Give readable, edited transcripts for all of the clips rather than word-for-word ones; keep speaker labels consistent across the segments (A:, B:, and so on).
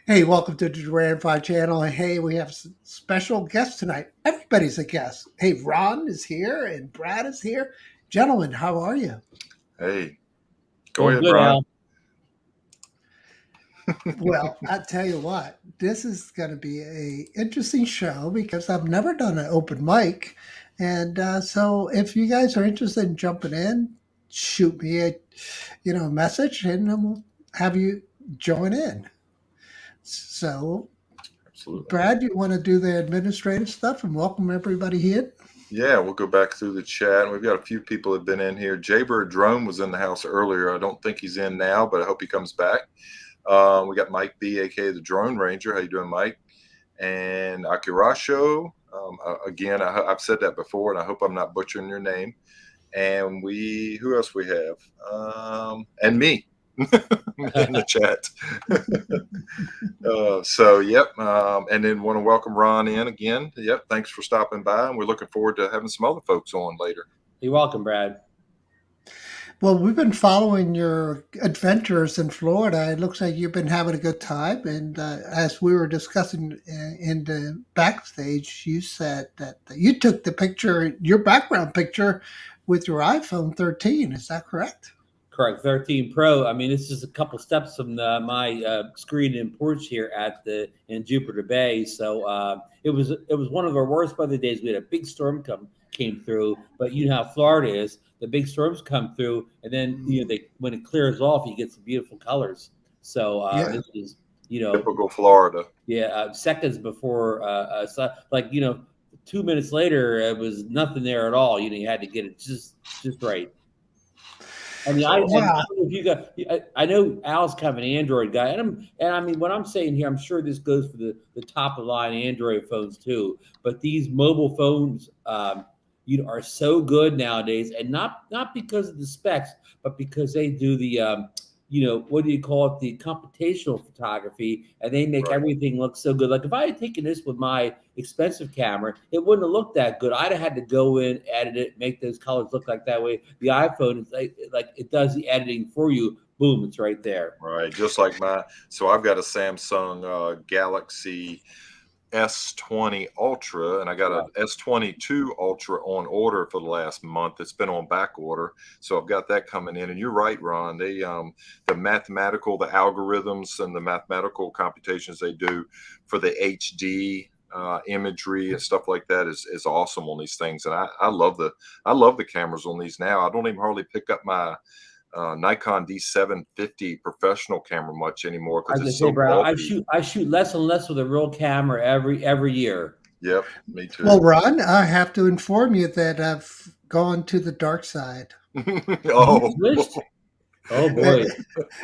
A: Hey, welcome to the Duran 5 channel. And hey, we have special guests tonight. Everybody's a guest. Hey, Ron is here and Brad is here. Gentlemen, how are you?
B: Hey, go
C: Doing
B: ahead,
C: good,
B: Ron.
C: Al.
A: Well, I tell you what, this is going to be a interesting show because I've never done an open mic. And so if you guys are interested in jumping in, shoot me a message and then we'll have you join in. So,
B: Absolutely.
A: Brad, you want to do the administrative stuff and welcome everybody here?
B: Yeah, we'll go back through the chat. And we've got a few people that have been in here. Jaybird Drone was in the house earlier. I don't think he's in now, but I hope he comes back. We got Mike B, aka the Drone Ranger. How you doing, Mike? And Akirasho. Again, I've said that before, and I hope I'm not butchering your name. And who else we have? And me in the chat. Yep. And then want to welcome Ron in again. Yep. Thanks for stopping by. And we're looking forward to having some other folks on later.
C: You're welcome, Brad.
A: Well, we've been following your adventures in Florida. It looks like you've been having a good time. And as we were discussing in the backstage, you said that you took the picture, your background picture, with your iPhone 13. Is that correct?
C: Correct. 13 Pro. I mean, this is a couple steps from my screen and porch here in Jupiter Bay. So it was one of our worst weather days. We had a big storm came through, but you know how Florida is. The big storms come through, and then when it clears off, you get some beautiful colors. So
A: Yeah.
C: this is
B: Typical Florida.
C: Yeah, seconds before, so, 2 minutes later, it was nothing there at all. You had to get it just right. I mean, I don't know if you got. I know Al's kind of an Android guy, and I mean, what I'm saying here, I'm sure this goes for the top of the line Android phones too. But these mobile phones, are so good nowadays, and not because of the specs, but because they do the what do you call it, the computational photography, and they make everything look so good. Like if I had taken this with my expensive camera, it wouldn't have looked that good. I'd have had to go in, edit it, make those colors look like that way. The iPhone is like it does the editing for you. Boom, it's right there.
B: Right, just like so I've got a Samsung Galaxy S20 Ultra, and I got an S22 Ultra on order for the last month. It's been on back order, so I've got that coming in. And you're right, Ron. They the algorithms and the mathematical computations they do for the HD imagery and stuff like that is awesome on these things. And I love the cameras on these now. I don't even hardly pick up my Nikon D750 professional camera much anymore because it's so bulky.
C: I shoot less and less with a real camera every year.
B: Yep, me too.
A: Well, Ron, I have to inform you that I've gone to the dark side.
B: Oh
C: boy!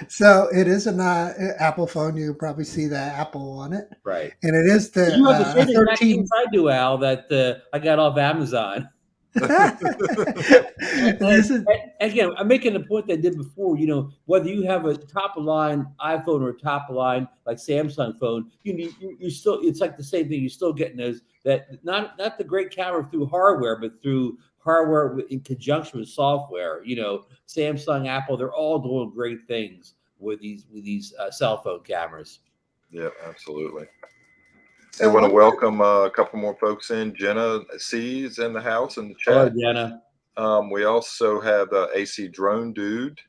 A: So it is an Apple phone. You can probably see the Apple on it,
C: right?
A: And it is the
C: you have the same
A: 13.
C: I do, Al. That I got off Amazon. Again, I'm making the point that I did before. Whether you have a top of line iPhone or a top of line like Samsung phone, you still, it's like the same thing. You're still getting those that not the great camera through hardware, but through hardware in conjunction with software. Samsung, Apple, they're all doing great things with these cell phone cameras.
B: Yeah, absolutely. I want to welcome a couple more folks in. Jenna C is in the house in the chat.
C: Hello, Jenna.
B: We also have AC Drone Dude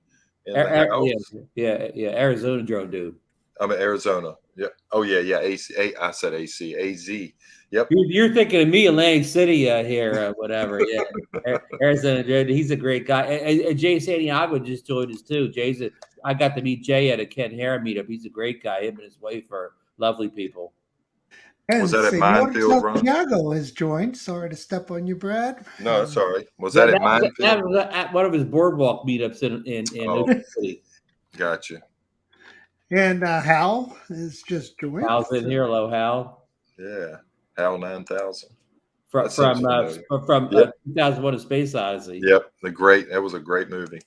B: in the house.
C: Yeah, Arizona Drone Dude.
B: I'm in Arizona. Yeah. Oh yeah. AC. I said AC. AZ. Yep.
C: You're thinking of me, Atlantic City here, whatever. Yeah, Arizona Drone. He's a great guy. And Jay Santiago just joined us too. I got to meet Jay at a Ken Hare meetup. He's a great guy. Him and his wife are lovely people.
A: And
B: was that at Minefield, Ron?
A: Santiago has joined. Sorry to step on you, Brad.
B: No, sorry. Was that at Minefield?
C: That was at one of his boardwalk meetups in Ocean City.
B: Gotcha.
A: And Hal is just joined.
C: Hal's in here. Hello, Hal.
B: Yeah, Hal 9000.
C: From 2001: A Space Odyssey.
B: Yep, that was a great movie.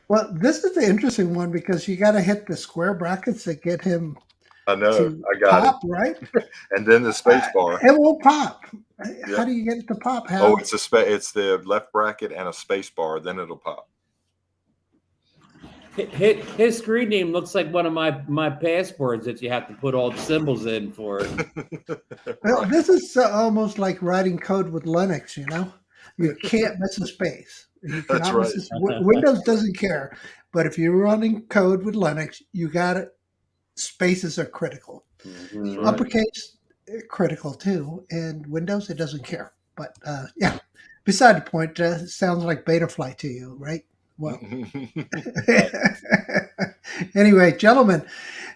A: Well, this is the interesting one because you got to hit the square brackets to get him.
B: I know. I got
A: pop, it. Right?
B: And then the space bar.
A: It will pop. Yep. How do you get it to pop? Hal?
B: Oh, it's the left bracket and a space bar. Then it'll pop.
C: His screen name looks like one of my passports that you have to put all the symbols in for.
A: Well, this is almost like writing code with Linux. You can't miss a space. You
B: That's
A: cannot
B: right.
A: miss Windows doesn't care, but if you're running code with Linux, you got it. Spaces are critical.
C: Mhm.
B: Right.
A: Uppercase critical too, and Windows it doesn't care. But yeah, beside the point, sounds like Betaflight to you, right? Well, anyway, gentlemen,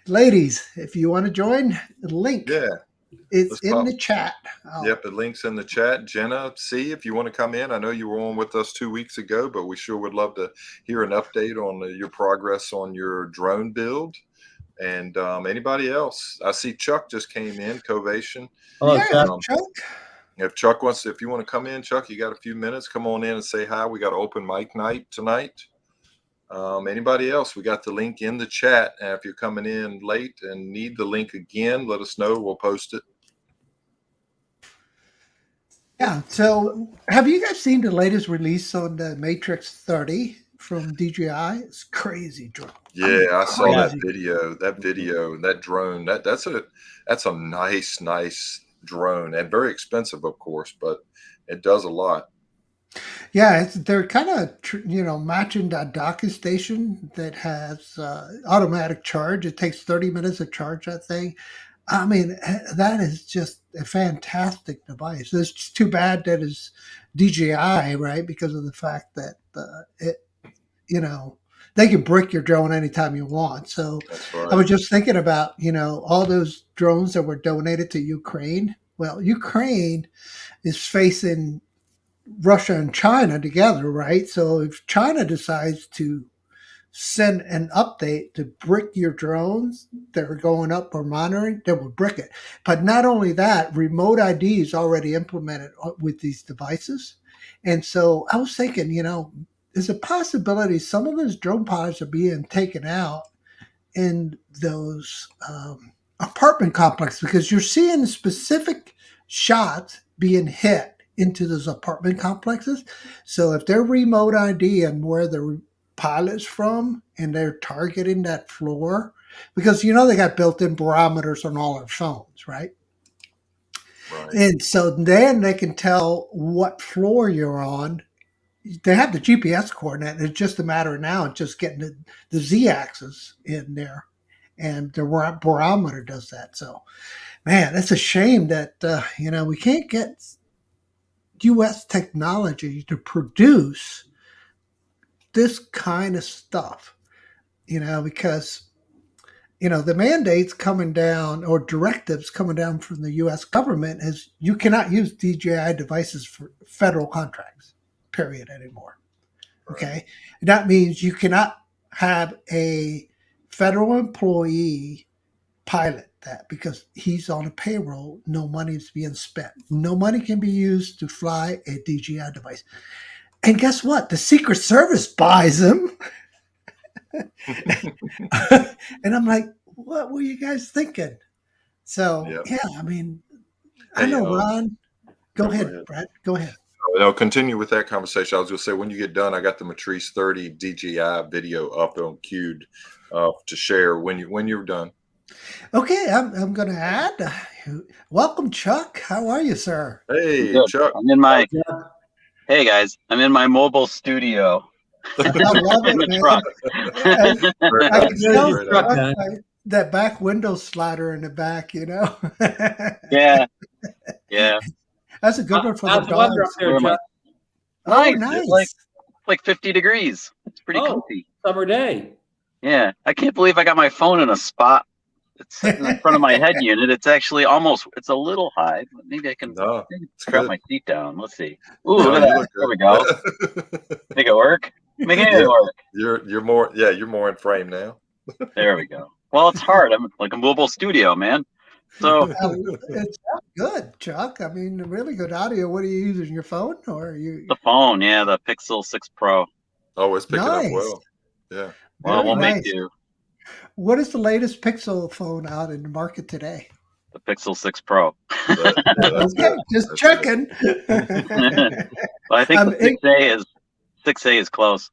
A: ladies, if you want to join, the link
B: Yeah.
A: is
B: Let's
A: in
B: pop.
A: the chat.
B: Yep, the link's in the chat. Jenna, see if you want to come in. I know you were on with us 2 weeks ago, but we sure would love to hear an update on your progress on your drone build. And anybody else? I see Chuck just came in, Covation.
C: Hello,
A: Yeah,
C: Chuck.
A: Chuck.
B: If you want to come in, Chuck, you got a few minutes. Come on in and say hi. We got open mic night tonight. Anybody else? We got the link in the chat. And if you're coming in late and need the link again, let us know. We'll post it.
A: Yeah. So, have you guys seen the latest release on the Matrix 30 from DJI? It's crazy drone.
B: Yeah, I saw that
A: crazy.
B: video. That drone. That's a nice drone, and very expensive, of course, but it does a lot.
A: Yeah, they're kind of matching that docking station that has automatic charge. It takes 30 minutes to charge that thing. I mean, that is just a fantastic device. It's just too bad that it's DJI, right? Because of the fact that they can brick your drone anytime you want. So
B: That's right.
A: I was just thinking about, all those drones that were donated to Ukraine. Well, Ukraine is facing Russia and China together, right? So if China decides to send an update to brick your drones that are going up or monitoring, they will brick it. But not only that, remote ID is already implemented with these devices. And so I was thinking, there's a possibility some of those drone pods are being taken out in those apartment complexes because you're seeing specific shots being hit into those apartment complexes. So if they're remote ID and where the pilot's from and they're targeting that floor, because they got built-in barometers on all our phones, right?
B: Right.
A: And so then they can tell what floor you're on. They have the GPS coordinate. It's just a matter of now just getting the Z-axis in there. And the barometer does that. So, man, it's a shame that, we can't get U.S. technology to produce this kind of stuff, because, the mandates coming down or directives coming down from the U.S. government is you cannot use DJI devices for federal contracts, period, anymore. Okay. And that means you cannot have a federal employee pilot that because he's on a payroll, no money is being spent. No money can be used to fly a DJI device. And guess what? The Secret Service buys them. And I'm like, what were you guys thinking? So,
B: Yep.
A: yeah, I mean, I know, Ron. Go ahead, Brad. Go ahead.
B: Continue with that conversation. I was going to say, when you get done, I got the Matrice 30 DJI video up on queued to share when you're done.
A: Okay, I'm going to add. Welcome, Chuck. How are you, sir?
B: Hey,
D: Good.
B: Chuck.
D: Hey guys, I'm in my mobile studio.
A: I love
D: in
A: it,
D: the
A: man.
D: truck.
A: I can tell
B: Great
C: truck,
B: idea.
C: man.
A: by that back window slider in the back,
D: Yeah.
A: That's a good one for
C: How's
A: the
C: the weather up
A: dogs.
C: there,
D: Where am I?
C: Chuck?
A: Oh,
D: Nice.
A: nice.
D: It's like 50 degrees. It's pretty
C: Oh.
D: comfy.
C: Summer day.
D: Yeah. I can't believe I got my phone in a spot. It's sitting in front of my head unit. It's actually it's a little high, but maybe I can
B: No, it's
D: drop
B: good.
D: my seat down. Let's see. Ooh,
B: No,
D: look at
B: you
D: that.
B: look
D: There we
B: good.
D: go. Make it work. Make anything
B: Yeah.
D: work.
B: You're more in frame now.
D: There we go. Well, it's hard. I'm like a mobile studio, man. So
A: It's good, Chuck. I mean, really good audio. What are you using? Your phone or you?
D: the phone, yeah, the Pixel 6 Pro.
B: Oh, it's picking
A: Nice.
B: up well. Yeah.
D: Well,
A: Very
D: we'll
A: nice.
D: make do.
A: What is the latest Pixel phone out in the market today?
D: The Pixel 6 Pro.
B: That's
A: Okay,
B: good.
A: just
B: That's
A: checking.
D: But I think the 6A is close.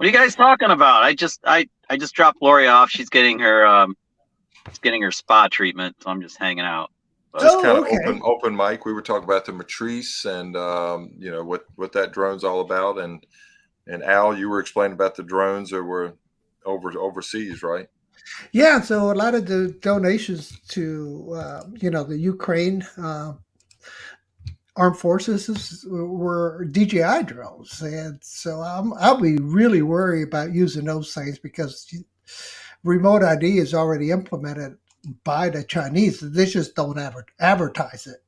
D: What are you guys talking about? I just dropped Lori off. She's getting her spa treatment, so I'm just hanging out.
B: Just kind of
A: okay.
B: open mic. We were talking about the Matrice and you know what that drone's all about. And Al, you were explaining about the drones that were overseas, right?
A: Yeah, so a lot of the donations to the Ukraine armed forces were DJI drones, and so I'll be really worried about using those things because remote ID is already implemented by the Chinese. They just don't advertise it,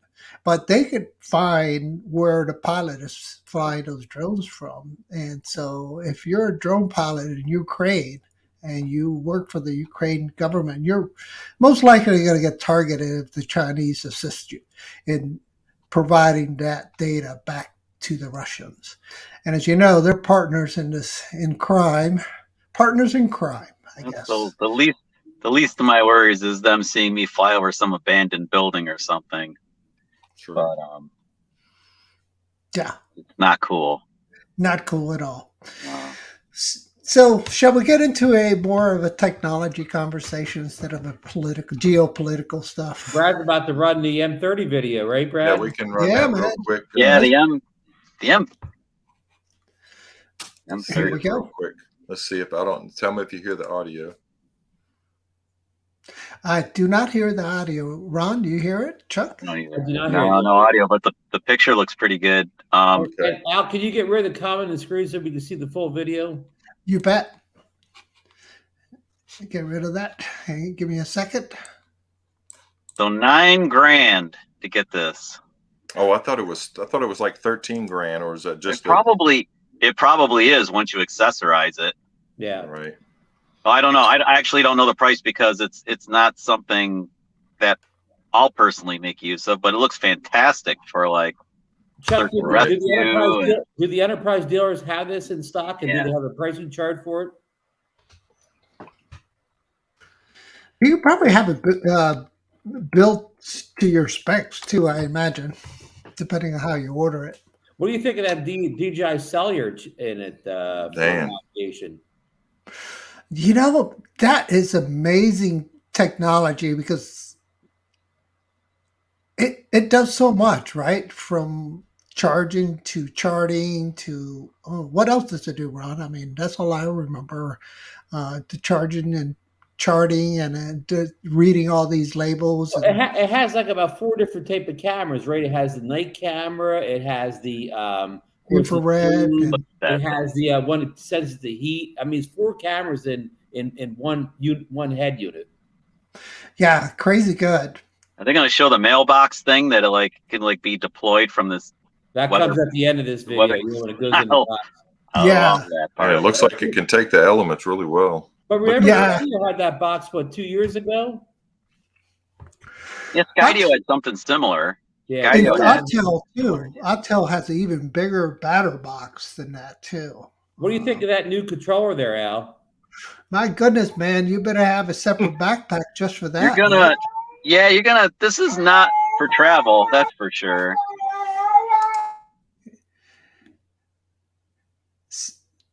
A: but they could find where the pilot is flying those drones from. And so, if you're a drone pilot in Ukraine and you work for the Ukraine government, you're most likely going to get targeted if the Chinese assist you in providing that data back to the Russians. And as you know, they're partners in crime, I guess.
D: So the least of my worries is them seeing me fly over some abandoned building or something.
B: Sure.
D: But
A: Yeah,
D: it's not cool.
A: not cool at all. So, shall we get into a more of a technology conversation instead of a geopolitical stuff?
C: Brad's about to run the M30 video, right, Brad?
B: Yeah, we can run that real quick.
D: Yeah, the M30.
A: Here we go.
B: Real quick. Let's see if tell me if you hear the audio.
A: I do not hear the audio. Ron, do you hear it? Chuck?
D: No,
C: I do not hear it.
D: no audio, but the picture looks pretty good.
B: Okay.
C: And Al, can you get rid of the comment and screen so we can see the full video?
A: You bet. Get rid of that. Hey, give me a second.
D: So $9,000 to get this.
B: Oh, I thought it was like 13 grand, or is that just
D: It probably is once you accessorize it.
C: Yeah.
B: right?
D: I don't know. I actually don't know the price because it's not something that I'll personally make use of, but it looks fantastic for like.
C: Chuck, do
D: Rescue
C: the enterprise dealers have this in stock, and
D: Yeah.
C: do they have a pricing chart for it?
A: You probably have it built to your specs too, I imagine, depending on how you order it.
C: What do you think of that DJI Cellular in it for
B: Dan.
C: navigation?
A: You know, that is amazing technology because it does so much, right? From charging to charting to what else does it do, Ron? I mean, that's all I remember. The charging and charting and reading all these labels.
C: Well, it has like about 4 different type of cameras, right? It has the night camera. It has the
A: infrared.
C: It has the one that senses the heat. I mean, it's 4 cameras in one head unit.
A: Yeah, crazy good.
D: Are they going to show the mailbox thing that it can be deployed from this?
C: That comes at the end of this video. When it goes in the box.
A: Yeah.
B: It looks like it can take the elements really well.
C: But remember,
A: Yeah.
C: you had that box 2 years ago.
D: Yeah, Skydio had something similar.
C: Yeah,
A: And
D: Skydio
A: Autel too. Autel has an even bigger batter box than that too.
C: What do you think of that new controller there, Al?
A: My goodness, man, you better have a separate backpack just for that.
D: you're gonna. This is not for travel, that's for sure.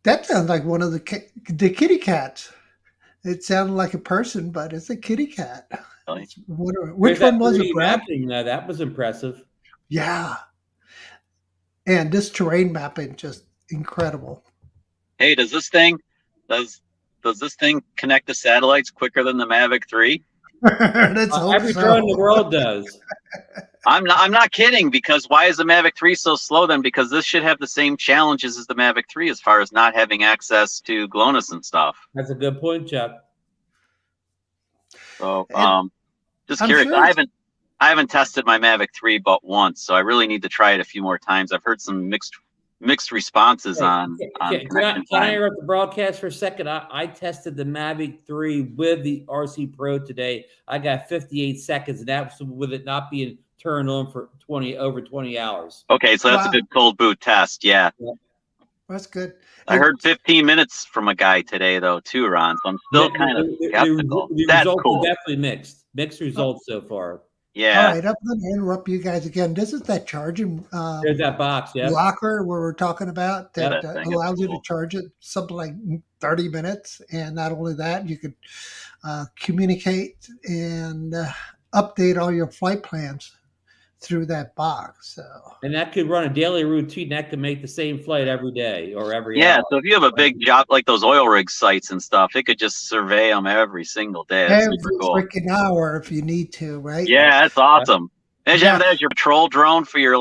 A: That sounds like one of the kitty cats. It sounded like a person, but it's a kitty cat.
D: Really?
A: Which one was it,
C: 3D
A: Brad?
C: mapping, that was impressive.
A: Yeah. And this terrain mapping, just incredible.
D: Hey, does this thing connect to satellites quicker than the Mavic 3?
A: Let's hope
C: Every
A: so.
C: drone in the world does.
D: I'm not kidding, because why is the Mavic 3 so slow then? Because this should have the same challenges as the Mavic 3 as far as not having access to GLONASS and stuff.
C: That's a good point, Chuck.
D: So just
A: I'm
D: curious.
A: sure
D: I haven't tested my Mavic 3 but once, so I really need to try it a few more times. I've heard some mixed responses on
C: Can
D: connection
C: I
D: time.
C: interrupt the broadcast for a second? I tested the Mavic 3 with the RC Pro today. I got 58 seconds, and that's with it not being turned on for over 20 hours.
D: Okay, so that's
A: Wow.
D: a good cold boot test. Yeah.
A: That's good.
D: I heard 15 minutes from a guy today, though, too, Ron. So I'm still kind of skeptical.
C: The
D: That's
C: results
D: cool.
C: are definitely mixed. Mixed results so far.
D: Yeah.
A: All right, I'm going to interrupt you guys again. This is that charging
C: There's that box. Yeah.
A: locker where we're talking about
C: Yeah,
A: that
D: that thing is
A: allows you to
D: cool.
A: charge it something like 30 minutes. And not only that, you could communicate and update all your flight plans through that box. So
C: And that could run a daily routine. That could make the same flight every day or every
D: Yeah.
C: hour.
D: So if you have a big job like those oil rig sites and stuff, it could just survey them every single day. That's
A: every
D: super cool.
A: freaking hour if you need to, right?
D: Yeah, that's awesome. Imagine
A: Yeah.
D: having that as your patrol drone for your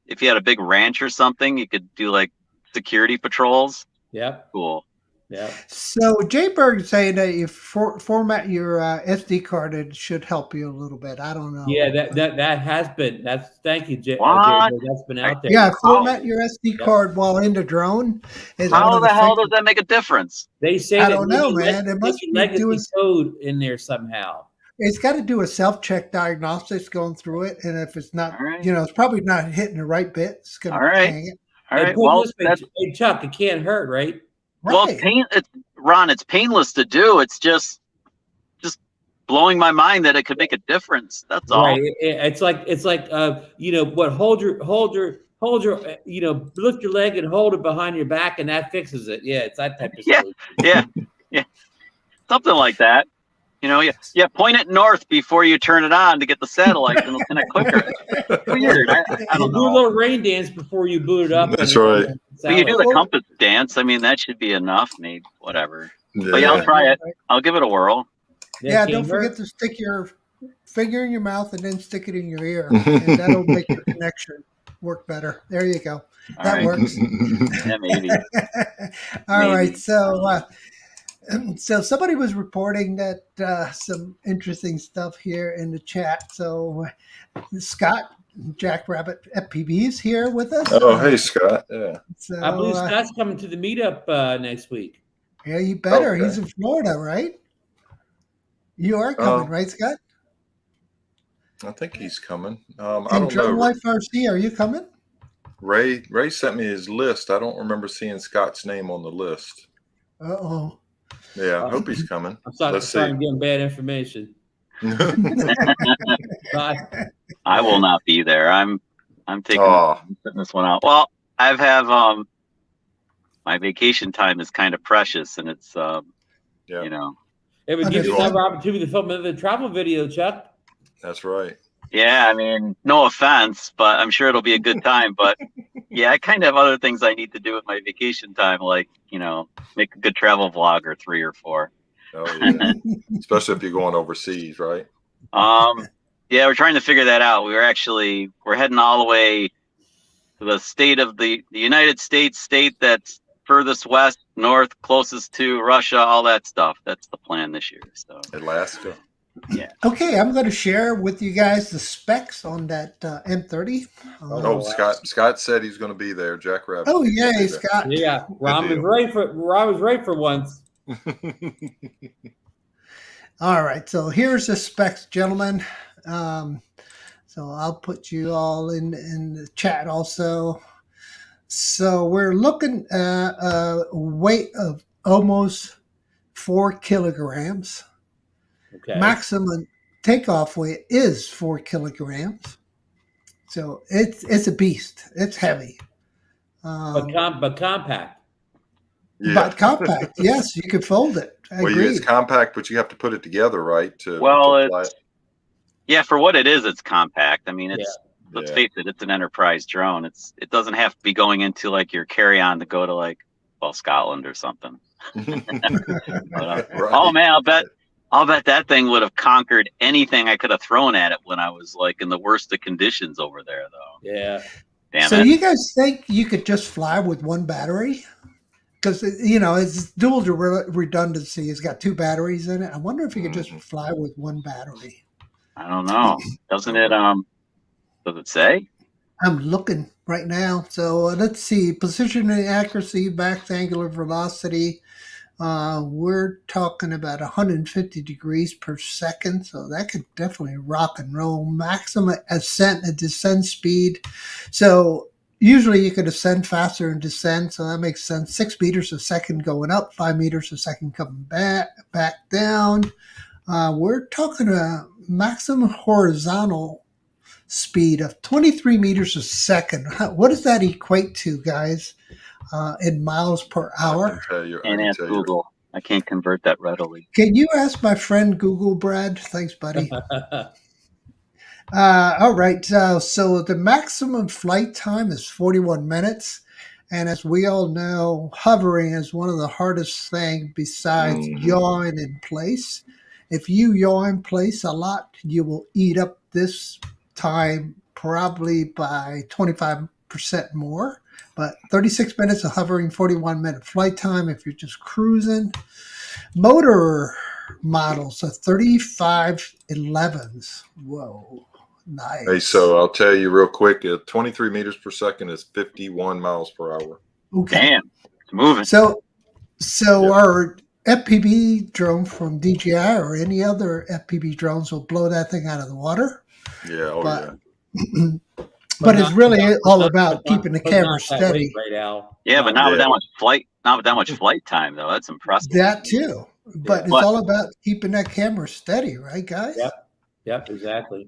D: if you had a big ranch or something, you could do like security patrols.
C: Yep.
D: Cool.
C: Yep.
A: So Jay Berg is saying that if format your SD card, it should help you a little bit. I don't know.
C: Yeah, that has been. Thank you, Jay.
D: What?
C: That's been out there.
A: Yeah, format your SD card while in the drone is one
D: How
A: of
D: the hell
A: fixes.
D: does that make a difference?
C: They say
A: I
C: that
A: don't know,
C: maybe
A: man. It must
C: maybe
A: be
C: legacy
A: doing.
C: code in there somehow.
A: It's got to do a self-check diagnostics going through it, and if it's not,
D: All right.
A: it's probably not hitting the right bit. It's going
D: All
A: to
D: right.
A: hang it.
D: All
C: Hey,
D: right.
C: put it
D: Well,
C: this way,
D: that's
C: hey, Chuck, it can't hurt, right?
D: well,
A: Right.
D: Ron, it's painless to do. It's just blowing my mind that it could make a difference. That's all.
C: Right. It's like what? Hold your, lift your leg and hold it behind your back, and that fixes it. Yeah, it's that type of
D: Yeah.
C: solution.
D: Yeah. Something like that. Yeah, point it north before you turn it on to get the satellite, and it'll connect quicker. Weird. I don't
C: Do a
D: know.
C: little rain dance before you boot it up.
B: That's right.
D: But you do the
A: Well-
D: compass dance. I mean, that should be enough, maybe. Whatever.
B: Yeah.
D: But yeah, I'll try it. I'll give it a whirl.
A: Yeah,
C: can't
A: don't
C: hurt.
A: forget to stick your finger in your mouth and then stick it in your ear, and that'll make your connection work better. There you go.
D: All
A: That
D: right.
A: works.
D: Yeah, maybe.
A: All right.
D: Maybe.
A: So somebody was reporting that some interesting stuff here in the chat. So Scott Jackrabbit FPV is here with us.
B: Oh, hey, Scott. Yeah.
A: So,
C: I believe Scott's coming to the meetup next week.
A: yeah, you better.
B: Okay.
A: He's in Florida, right? You are coming, right, Scott?
B: I think he's coming. I
A: And
B: don't
A: Drone
B: know.
A: Life RC, are you coming?
B: Ray sent me his list. I don't remember seeing Scott's name on the list.
A: Uh-oh.
B: Yeah, I hope he's coming.
C: I'm sorry,
B: Let's
C: sorry
B: see.
C: I'm getting bad information. Bye.
D: I will not be there. I'm taking
B: Oh,
D: I'm putting this one out. Well, I have my vacation time is kind of precious, and it's
B: yeah.
C: It would give you
A: Understood.
C: another opportunity to film another travel video, Chuck.
B: That's right.
D: Yeah, I mean, no offense, but I'm sure it'll be a good time. But yeah, I kind of have other things I need to do with my vacation time, like, make a good travel vlog or 3 or 4.
B: Oh, yeah. Especially if you're going overseas, right?
D: Yeah, we're trying to figure that out. We're heading all the way to the state of the United States, state that's furthest west, north, closest to Russia, all that stuff. That's the plan this year. So
B: Alaska.
A: Okay, I'm going to share with you guys the specs on that M30.
B: Oh,
C: wow.
B: Scott said he's going to be there. Jack Rabbit.
A: Oh,
B: He's gonna
A: yay,
B: be there.
A: Scott.
C: Yeah, Ron was right for once.
A: All right, so here's the specs, gentlemen. So I'll put you all in the chat also. So we're looking at a weight of almost 4 kilograms.
C: Okay.
A: Maximum takeoff weight is 4 kilograms. So it's a beast. It's heavy.
C: But compact.
B: Yeah.
A: But compact. Yes, you could fold it.
B: Well,
A: Agreed.
B: it's compact, but you have to put it together, right?
D: Well,
B: fly it.
D: yeah, for what it is, it's compact. I mean, let's
B: Yeah.
D: face it, it's an enterprise drone. It doesn't have to be going into like your carry-on to go to Scotland or something. But,
B: Right.
D: oh man, I'll bet that thing would have conquered anything I could have thrown at it when I was like in the worst of conditions over there, though.
C: Yeah.
D: Damn
A: So
D: it.
A: you guys think you could just fly with one battery? Because, it's dual redundancy. It's got 2 batteries in it. I wonder if you could just fly with one battery.
D: I don't know. Doesn't it? Does it say?
A: I'm looking right now. So let's see. Position and accuracy, max angular velocity. We're talking about 150 degrees per second. So that could definitely rock and roll. Maximum ascent and descent speed. So usually you could ascend faster and descend. So that makes sense. 6 meters a second going up, 5 meters a second coming back down. We're talking a maximum horizontal speed of 23 meters a second. What does that equate to, guys, in miles per
B: I
A: hour?
B: can tell you. I
D: And
B: can
D: ask
B: tell you.
D: Google. I can't convert that readily.
A: Can you ask my friend Google, Brad? Thanks, buddy. All right. So the maximum flight time is 41 minutes. And as we all know, hovering is one of the hardest things besides yawing in place. If you yaw in place a lot, you will eat up this time probably by 25% more. But 36 minutes of hovering, 41-minute flight time if you're just cruising. Motor models are 3511s. Whoa. Nice.
B: Hey, so I'll tell you real quick. 23 meters per second is 51 miles per hour.
A: Okay.
D: Damn, it's moving.
A: So
B: Yep.
A: our FPV drone from DJI or any other FPV drones will blow that thing out of the water.
B: Yeah. Oh,
A: But-
B: yeah.
A: But it's really all
C: not-
A: about
C: but not-
A: keeping the
C: but
A: camera
C: not that
A: steady.
C: weight, right, Al?
D: Yeah, but not with
B: Yeah.
D: that much flight. Not with that much flight time, though. That's impressive.
A: That too. But it's
D: But-
A: all about keeping that camera steady, right, guys?
C: Yep, exactly.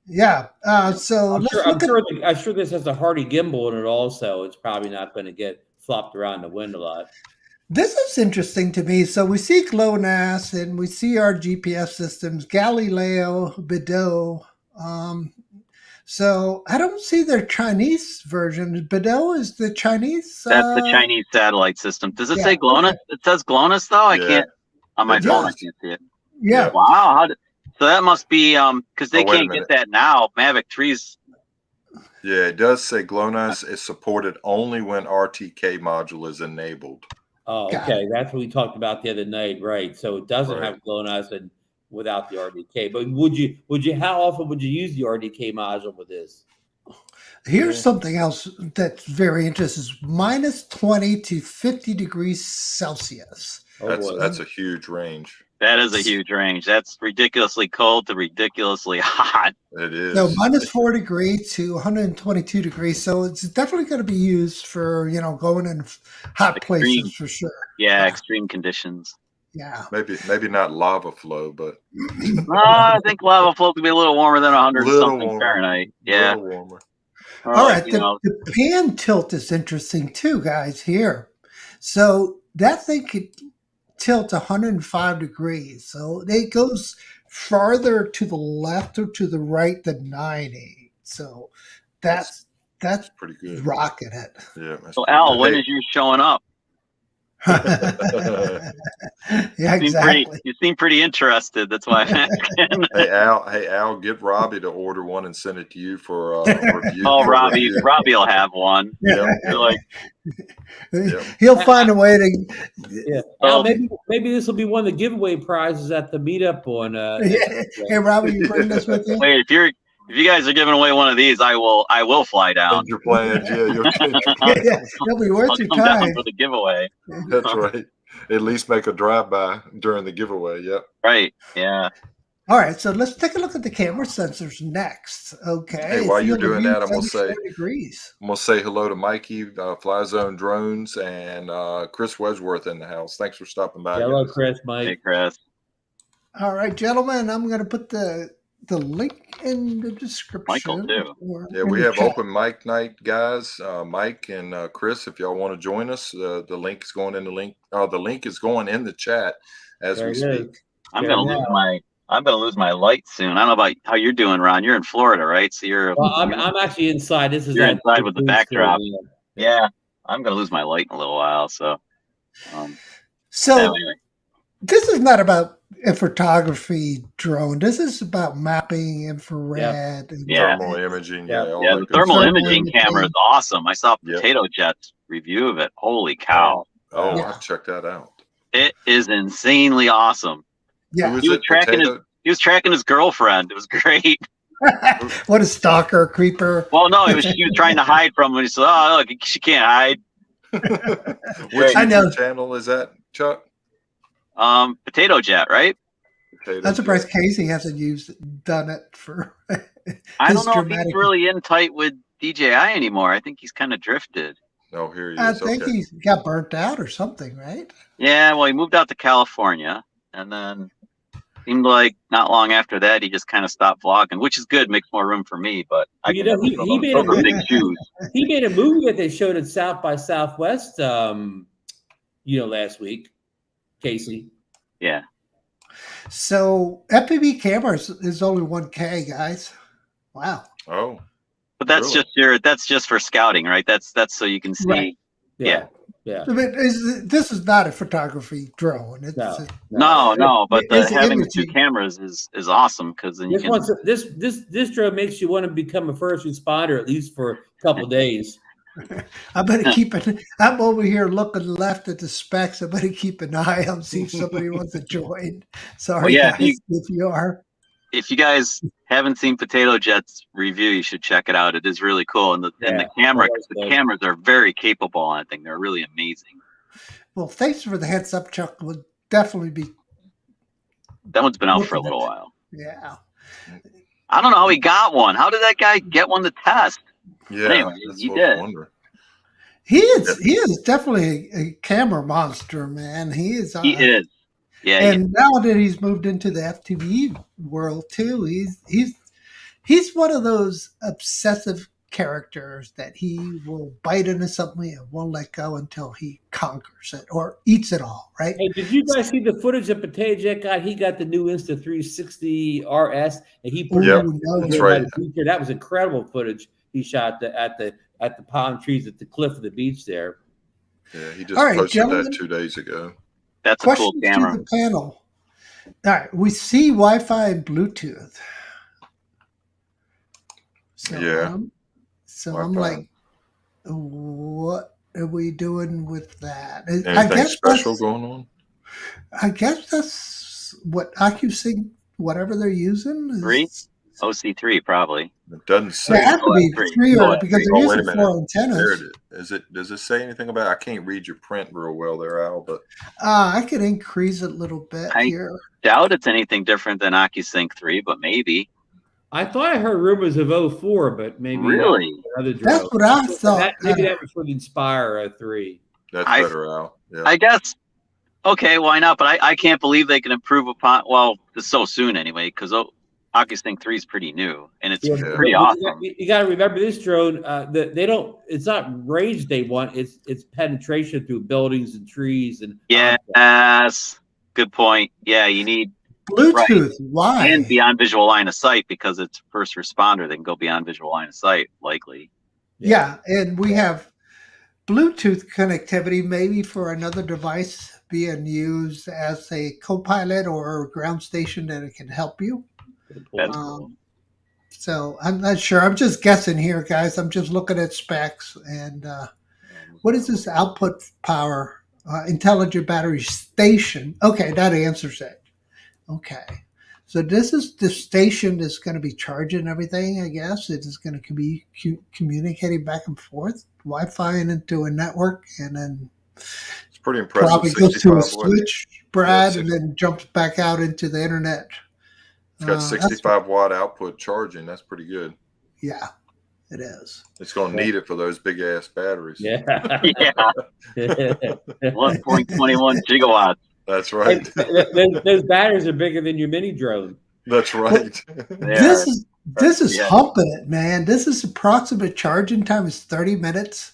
A: Yeah. So
C: I'm
A: let's
C: sure,
A: look
C: I'm sure this has a hardy gimbal in it also. It's probably not going to get flopped around the wind a lot.
A: This is interesting to me. So we see GLONASS and we see our GPS systems, Galileo, Beidou. So I don't see their Chinese version. Beidou is the Chinese.
D: That's the Chinese satellite system. Does it
A: yeah,
D: say GLONASS?
A: okay.
D: It says GLONASS, though. I
B: Yeah.
D: can't. On my
B: It
D: phone, I
B: does.
D: can't see it.
A: Yeah.
D: Wow. So that must be because they
B: Oh, wait a
D: can't
B: minute.
D: get that now. Mavic 3's.
B: Yeah, it does say GLONASS is supported only when RTK module is enabled.
C: Oh,
A: Got
C: okay. That's what we talked about the other night, right? So it doesn't
B: Right.
C: have GLONASS and without the RDK. But would you? How often would you use the RDK module with this?
A: Here's something else that's very interesting: is minus 20 to 50 degrees Celsius.
C: Oh, boy.
B: That's a huge range.
D: That is a huge range. That's ridiculously cold to ridiculously hot.
B: It is.
A: So minus 4 degrees to 122 degrees. So it's definitely going to be used for, going in hot
D: Extreme.
A: places for sure.
D: Yeah,
A: Yeah.
D: extreme conditions.
A: Yeah.
B: Maybe not lava flow, but
D: I think lava flow could be a little warmer than 100
B: Little
D: something
B: warmer.
D: Fahrenheit.
B: a
D: Yeah.
B: little warmer.
D: Or
A: All
D: like,
A: right.
D: you know,
A: The pan tilt is interesting too, guys, here. So that thing could tilt 105 degrees. So it goes farther to the left or to the right than 90. So that's
B: Pretty good.
A: rocking it.
B: Yeah. that's
D: so
B: pretty
D: Al,
B: good.
D: when
B: Hey,
D: is you showing up?
A: Yeah, exactly.
D: You seem pretty interested. That's why I'm asking.
B: Hey Al, get Robbie to order one and send it to you for a review.
D: Oh,
B: for
D: Robbie
B: review.
D: will have one.
B: Yep.
D: You're like,
A: He'll find a way to.
C: Yeah.
D: Oh.
C: Al, maybe this will be one of the giveaway prizes at the meetup on.
A: Hey, Robbie, you bring this with you?
D: wait, if you guys are giving away one of these, I will fly down.
B: Change your plans. Yeah, you'll change your plans.
A: Yeah, it'll be worth
D: I'll
A: your
D: come down
A: time.
D: for the giveaway.
B: That's right. At least make a drive-by during the giveaway. Yep.
D: Right. Yeah.
A: All right, so let's take a look at the camera sensors next. Okay.
B: Hey, while you're
A: Field of
B: doing
A: view,
B: that, I'm gonna say
A: 74 degrees.
B: I'm gonna say hello to Mikey, Fly Zone Drones, and Chris Wedgeworth in the house. Thanks for stopping by.
C: Hello,
B: guys.
C: Chris,
D: Hey,
C: Mike.
D: Chris.
A: All right, gentlemen, I'm going to put the link in the description.
D: Michael, too.
A: or
B: Yeah,
A: in
B: we
A: the
B: have
A: chat.
B: open mic night, guys. Mike and Chris, if y'all want to join us, the link is going in the link. The link is going in the chat as
C: There
B: we
C: it
B: speak.
C: is.
D: I'm
C: Yeah,
D: gonna lose my light soon. I don't know about how you're doing, Ron. You're in Florida, right? So
C: Well, I'm actually inside. This is
D: You're
C: that
D: inside with the
C: booth
D: backdrop.
C: thing,
D: yeah. I'm gonna lose my light in a little while. So,
A: So
D: anyway.
A: this is not about a photography drone. This is about mapping, infrared. And
D: Yeah.
B: Thermal imaging.
C: Yeah.
B: Yeah, all
D: Yeah,
B: that
D: the
B: good
D: thermal
B: stuff.
A: Thermal
D: imaging camera is
A: imaging.
D: awesome. I saw
B: Yep.
D: Potato Jet's review of it. Holy cow!
B: Oh,
A: Yeah.
B: I'll check that out.
D: It is insanely awesome.
A: Yeah.
B: Who is
D: He was
B: it?
D: tracking
B: Potato?
D: He was tracking his girlfriend. It was great.
A: What a stalker, creeper.
D: Well, no, she was trying to hide from him. He said, "Oh, look, she can't hide."
B: Which
A: I know.
B: YouTube channel is that, Chuck?
D: Potato Jet, right?
B: Potato
A: I'm surprised
B: Jet.
A: Casey hasn't done it for.
D: I
A: his
D: don't know if
A: dramatic-
D: he's really in tight with DJI anymore. I think he's kind of drifted.
B: Oh, here he
A: I
B: is.
A: think
B: Okay.
A: he got burnt out or something, right?
D: Yeah, well, he moved out to California, and then seemed like not long after that he just kind of stopped vlogging, which is good, makes more room for me. But I
C: You
D: can
C: know, he made
D: those are big shoes.
C: He made a movie that they showed at South by Southwest, last week. Casey.
D: Yeah.
A: So FPV cameras is only 1K, guys. Wow.
B: Oh,
D: But that's
B: really?
D: that's just for scouting, right? That's so you can see.
A: Right.
D: Yeah.
C: Yeah.
A: I mean, this is not a photography drone. It's
D: No, but
A: it's
D: having the two
A: imaging.
D: cameras is awesome because then you can.
C: This drone makes you want to become a first responder at least for a couple of days.
A: I better keep it. I'm over here looking left at the specs. I better keep an eye out, see if somebody wants to join. Sorry,
D: yeah,
A: guys, if you are.
D: If you guys haven't seen Potato Jet's review, you should check it out. It is really cool, and the cameras are very capable on that thing. They're really amazing.
A: Well, thanks for the heads up, Chuck. We'll definitely be.
D: That one's been out for a little while.
A: Yeah.
D: I don't know how he got one. How did that guy get one to test?
B: Yeah,
D: anyway, he did.
A: He is definitely a camera monster, man. He is.
D: He is. Yeah.
A: And now that he's moved into the FTV world too, he's one of those obsessive characters that he will bite into something and won't let go until he conquers it or eats it all, right?
C: Hey, did you guys see the footage of Potato Jet got? He got the new Insta360 RS, and he put
B: that's right.
C: That was incredible footage he shot at the palm trees at the cliff of the beach there.
B: Yeah, he just posted that 2 days ago.
D: That's a cool camera.
A: To the panel. All right, we see Wi-Fi and Bluetooth. So,
B: yeah.
A: So
B: Wi-Fi.
A: I'm like, what are we doing with that?
B: Anything special going on?
A: I guess that's what OcuSync, whatever they're using.
D: 3? OC3 probably.
B: It doesn't say.
A: It has to be 3 because they're using 4 antennas.
B: There it is. Does it say anything about it? I can't read your print real well there, Al, but
A: I could increase it a little bit here.
D: Doubt it's anything different than OcuSync 3, but maybe.
C: I thought I heard rumors of 04, but maybe
D: really.
A: That's what I thought.
C: Maybe that was for the Inspire 3.
B: That's better, Al. Yeah.
D: I guess. Okay, why not? But I can't believe they can improve upon. Well, it's so soon anyway, because OcuSync 3 is pretty new and it's pretty awesome.
C: You got to remember this drone. They don't. It's not range they want. It's penetration through buildings and trees and.
D: Yes, good point. Yeah, you need
A: Bluetooth. Why?
D: And beyond visual line of sight because it's first responder. They can go beyond visual line of sight, likely.
A: Yeah, and we have Bluetooth connectivity, maybe for another device being used as a co-pilot or ground station that it can help you. So I'm not sure. I'm just guessing here, guys. I'm just looking at specs. And what is this output power? Intelligent battery station. Okay, that answers it. Okay. So this is the station that's going to be charging everything, I guess. It is going to be communicating back and forth, Wi-Fi into a network, and then
B: it's pretty impressive.
A: Probably goes to a switch, Brad, and then jumps back out into the internet.
B: It's got 65 watt output charging. That's pretty good.
A: Yeah, it is.
B: It's going to need it for those big ass batteries.
C: Yeah.
D: 1.21 gigawatts.
B: That's right.
C: Those batteries are bigger than your mini drone.
B: That's right.
A: This is humping it, man. This is approximate charging time is 30 minutes.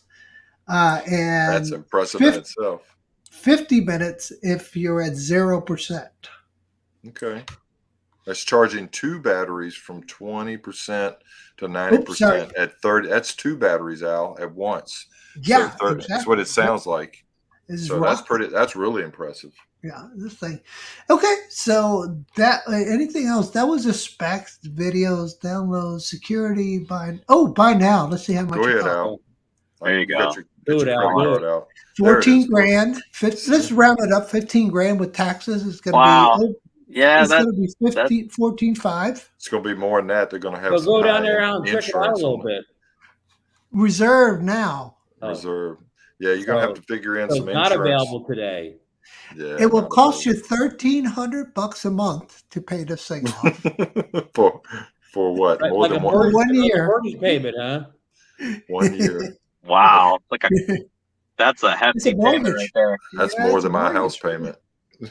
A: And
B: that's impressive in itself.
A: 50 minutes if you're at 0%.
B: Okay. That's charging 2 batteries from 20% to 90% at 30. That's 2 batteries, Al, at once.
A: Yeah,
B: so exactly. That's what it sounds like. So that's really impressive.
A: Yeah, this thing. Okay, so that anything else? That was the specs, videos, downloads, security, buy now. Let's see how much.
B: Go ahead, Al.
D: There you go.
B: Do it, Al.
A: 14 grand. Let's round it up. 15 grand with taxes. It's going to be.
D: Yeah,
A: it's going to be 14.5.
B: It's going to be more than that. They're going to have.
C: So go down there and check it out a little bit.
A: Reserve now.
B: Reserve. Yeah, you're going to have to figure in some insurance.
C: Not available today.
B: Yeah,
A: it will cost you $1,300 a month to pay this thing off.
B: for what?
C: Right,
B: more than
A: 1 year.
C: Mortgage payment, huh?
B: 1 year.
D: Wow, that's a hefty payment right there.
B: That's more than my house payment.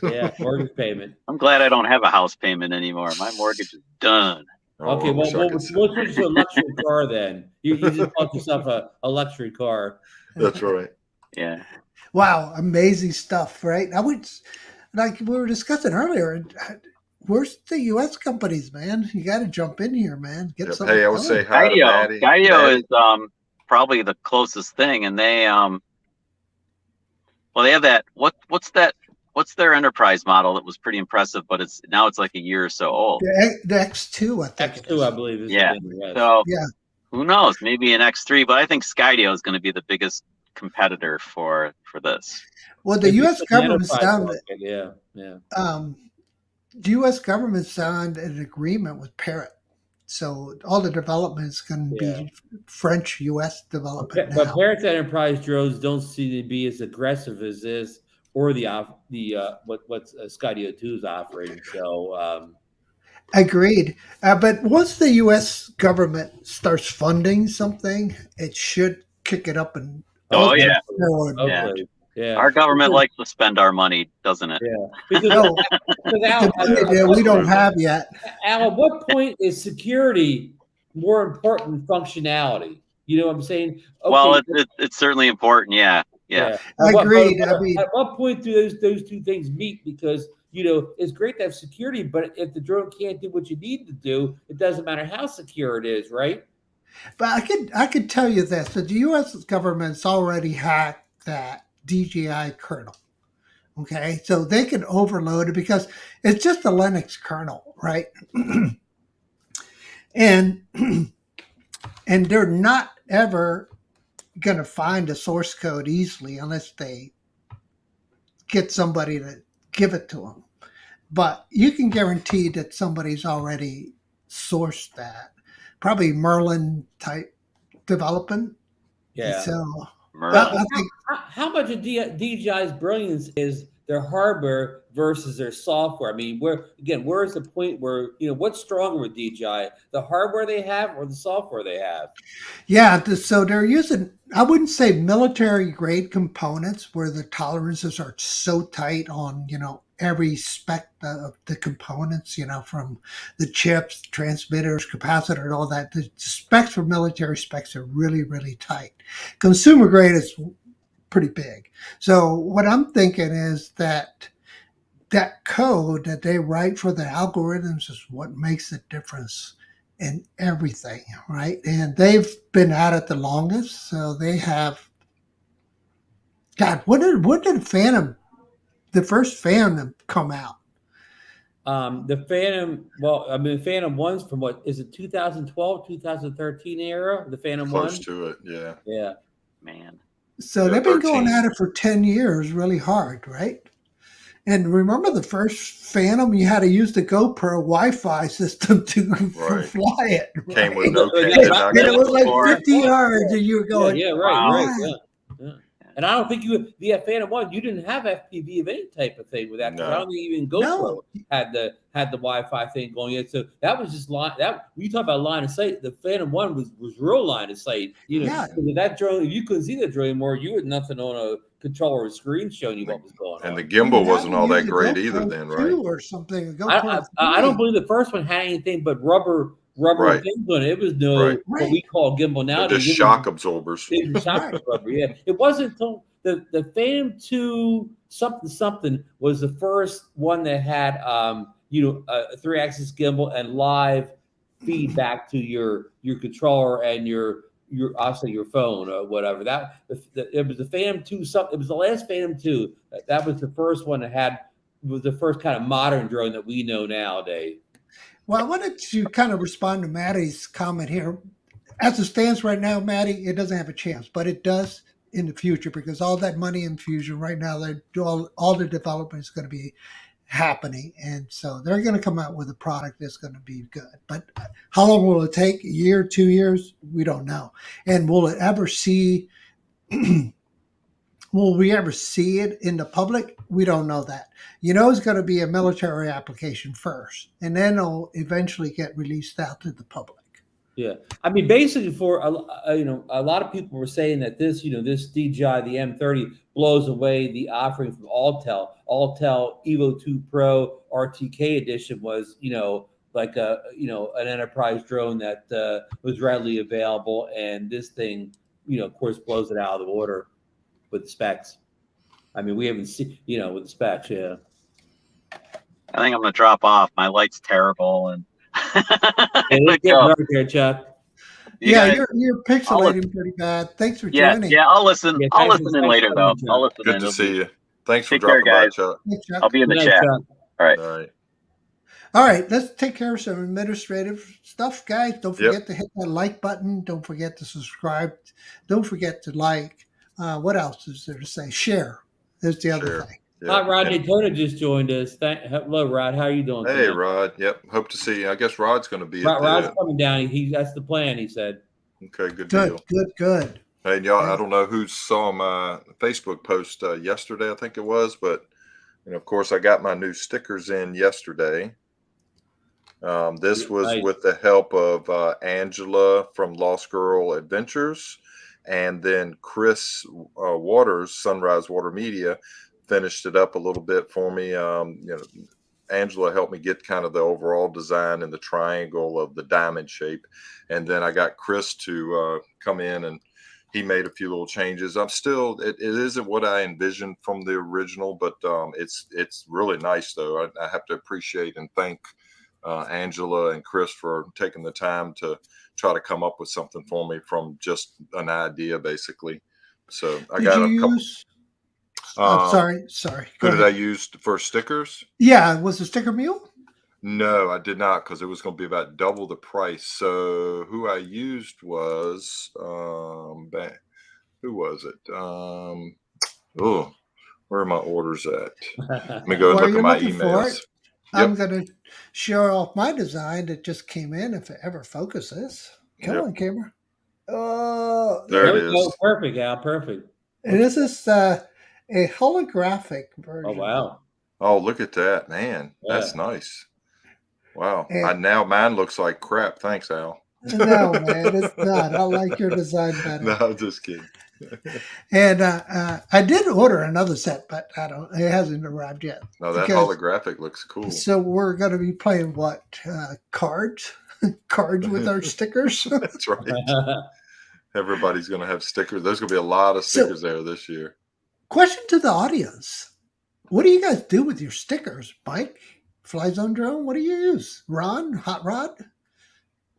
C: Yeah, mortgage payment.
D: I'm glad I don't have a house payment anymore. My mortgage is done.
B: Oh,
C: Okay,
B: I
C: well,
B: wish I
C: we'll,
B: could
C: we'll switch to a luxury car then. You just bought yourself a luxury car.
B: That's right.
D: Yeah.
A: Wow, amazing stuff, right? I would, like we were discussing earlier, where's the U.S. companies, man? You got to jump in here, man. Get
B: Yep.
A: something
B: Hey, I would say
A: going.
B: hi to Maddie.
D: Skydio is probably the closest thing, and they well, they have that. What's that? What's their enterprise model that was pretty impressive, but it's like a year or so old.
A: The X2, I think.
C: X2, I believe, is
D: Yeah.
C: in the US.
D: So
A: Yeah.
D: who knows? Maybe an X3, but I think Skydio is going to be the biggest competitor for this.
A: Well, the U.S. government sounded.
C: Yeah.
A: The U.S. government signed an agreement with Parrot, so all the development is going to be French U.S. development
C: But
A: now.
C: Parrot's enterprise drones don't seem to be as aggressive as this, or what Skydio 2 is offering. So
A: Agreed. But once the U.S. government starts funding something, it should kick it up and
D: Oh, yeah.
C: hopefully, yeah.
D: Our government likes to spend our money, doesn't it?
C: Yeah.
A: No,
C: Al,
A: we don't have yet.
C: Al, at what point is security more important than functionality? You know what I'm saying? Okay,
D: Well, it's certainly important. Yeah.
A: Agreed.
C: At what point do those two things meet? Because it's great to have security, but if the drone can't do what you need to do, it doesn't matter how secure it is, right?
A: But I could tell you this: that the U.S. government's already hacked that DJI kernel. Okay, so they can overload it because it's just a Linux kernel, right? and they're not ever going to find a source code easily unless they get somebody to give it to them. But you can guarantee that somebody's already sourced that. Probably Merlin type development.
C: Yeah.
A: So
C: how much of DJI's brilliance is their hardware versus their software? I mean, where is the point where what's stronger with DJI, the hardware they have or the software they have?
A: Yeah, so they're using, I wouldn't say military grade components where the tolerances are so tight on every spec of the components, from the chips, transmitters, capacitor, and all that. The specs for military specs are really, really tight. Consumer grade is pretty big. So what I'm thinking is that code that they write for the algorithms is what makes the difference in everything, right? And they've been at it the longest, so they have. God, when did Phantom, the first Phantom, come out?
C: The Phantom, Phantom 1's from what is it, 2012, 2013 era? The Phantom 1?
B: Close to it, yeah.
C: Yeah.
D: Man.
A: So they've been going at it for 10 years really hard, right? And remember the first Phantom, you had to use the GoPro Wi-Fi system to fly it. Right?
B: Came with no
A: and it was like 50 yards and you were going,
C: right. And I don't think the Phantom 1, you didn't have FPV of any type of thing with that.
B: No.
C: I don't think even GoPro had the Wi-Fi thing going in. So that was just when you talk about line of sight, the Phantom 1 was real line of sight. That drone, if you couldn't see the drone anymore, you had nothing on a controller or screen showing you what was going on.
B: And the gimbal wasn't all that great either then, right?
A: Or something.
C: I don't believe the first one had anything but rubber things on it. It was what we call gimbal now.
B: Just shock absorbers.
C: Shock absorber, yeah. It wasn't until the Phantom 2 something was the first one that had a 3-axis gimbal and live feedback to your controller and your obviously your phone or whatever. It was the Phantom 2 something. It was the last Phantom 2. That was the first one that was the first kind of modern drone that we know nowadays.
A: Well, I wanted to kind of respond to Maddie's comment here. As it stands right now, Maddie, it doesn't have a chance, but it does in the future because all that money infusion right now, all the development is going to be happening. And so they're going to come out with a product that's going to be good. But how long will it take? A year, 2 years? We don't know. And will it ever see... Will we ever see it in the public? We don't know that. It's going to be a military application first, and then it'll eventually get released out to the public.
C: Yeah, I mean, basically, for a lot of people were saying that this, this DJI, the M30, blows away the offering from Autel. Autel Evo 2 Pro RTK edition was, like an enterprise drone that was readily available, and this thing, of course, blows it out of the water with specs. I mean, we haven't seen, with the specs, yeah.
D: I think I'm gonna drop off. My light's terrible, and
C: It's getting dark there, Chuck.
A: Yeah, you're pixelating pretty bad. Thanks for joining.
D: Yeah, I'll listen.
C: Yeah,
D: I'll
C: thanks
D: listen in
C: for
D: later though.
C: coming,
D: I'll listen
B: Good
D: in.
B: to see you. Thanks for
D: Take care,
B: dropping by,
D: guys.
B: Chuck.
A: Thanks, Chuck.
D: I'll be in the
C: Good night,
D: chat.
C: Chuck.
D: All right.
B: All right.
A: All right, let's take care of some administrative stuff, guys. Don't forget to hit that like button. Don't forget to subscribe. Don't forget to like. What else is there to say? Share. There's the other thing.
C: Hot Rod Daytona just joined us. Hello, Rod. How are you doing?
B: Hey, Rod. Yep. Hope to see you. I guess Rod's going to be
C: Rod's coming down. That's the plan, he said.
B: Okay, good deal.
A: Good.
B: Hey, y'all, I don't know who saw my Facebook post yesterday, I think it was, but of course, I got my new stickers in yesterday. This was with the help of Angela from Lost Girl Adventures, and then Chris Waters, Sunrise Water Media, finished it up a little bit for me. Angela helped me get kind of the overall design and the triangle of the diamond shape, and then I got Chris to come in, and he made a few little changes. I'm still, it isn't what I envisioned from the original, but it's really nice though. I have to appreciate and thank Angela and Chris for taking the time to try to come up with something for me from just an idea, basically. So I got a couple.
A: Sorry.
B: Who did I use for stickers?
A: Yeah, was the sticker mule?
B: No, I did not, because it was going to be about double the price. So who I used was who was it? Where are my orders at? Let me go and look at my emails.
A: Yep. I'm going to show off my design that just came in, if it ever focuses. Come on, camera. Oh,
B: there it is.
C: Go. Perfect, Al. Perfect.
A: And this is a holographic version.
C: Oh, wow.
B: Oh, look at that, man. Yeah. That's nice. Wow. Mine looks like crap. Thanks, Al.
A: No, man, it's not. I like your design better.
B: No, I'm just kidding.
A: And I did order another set, but it hasn't arrived yet.
B: No, that holographic looks cool.
A: So we're going to be playing what? Cards? Cards with our stickers?
B: That's right. Everybody's going to have stickers. There's going to be a lot of stickers there this year.
A: Question to the audience. What do you guys do with your stickers? Mike? Fly Zone Drone? What do you use? Ron? Hot Rod?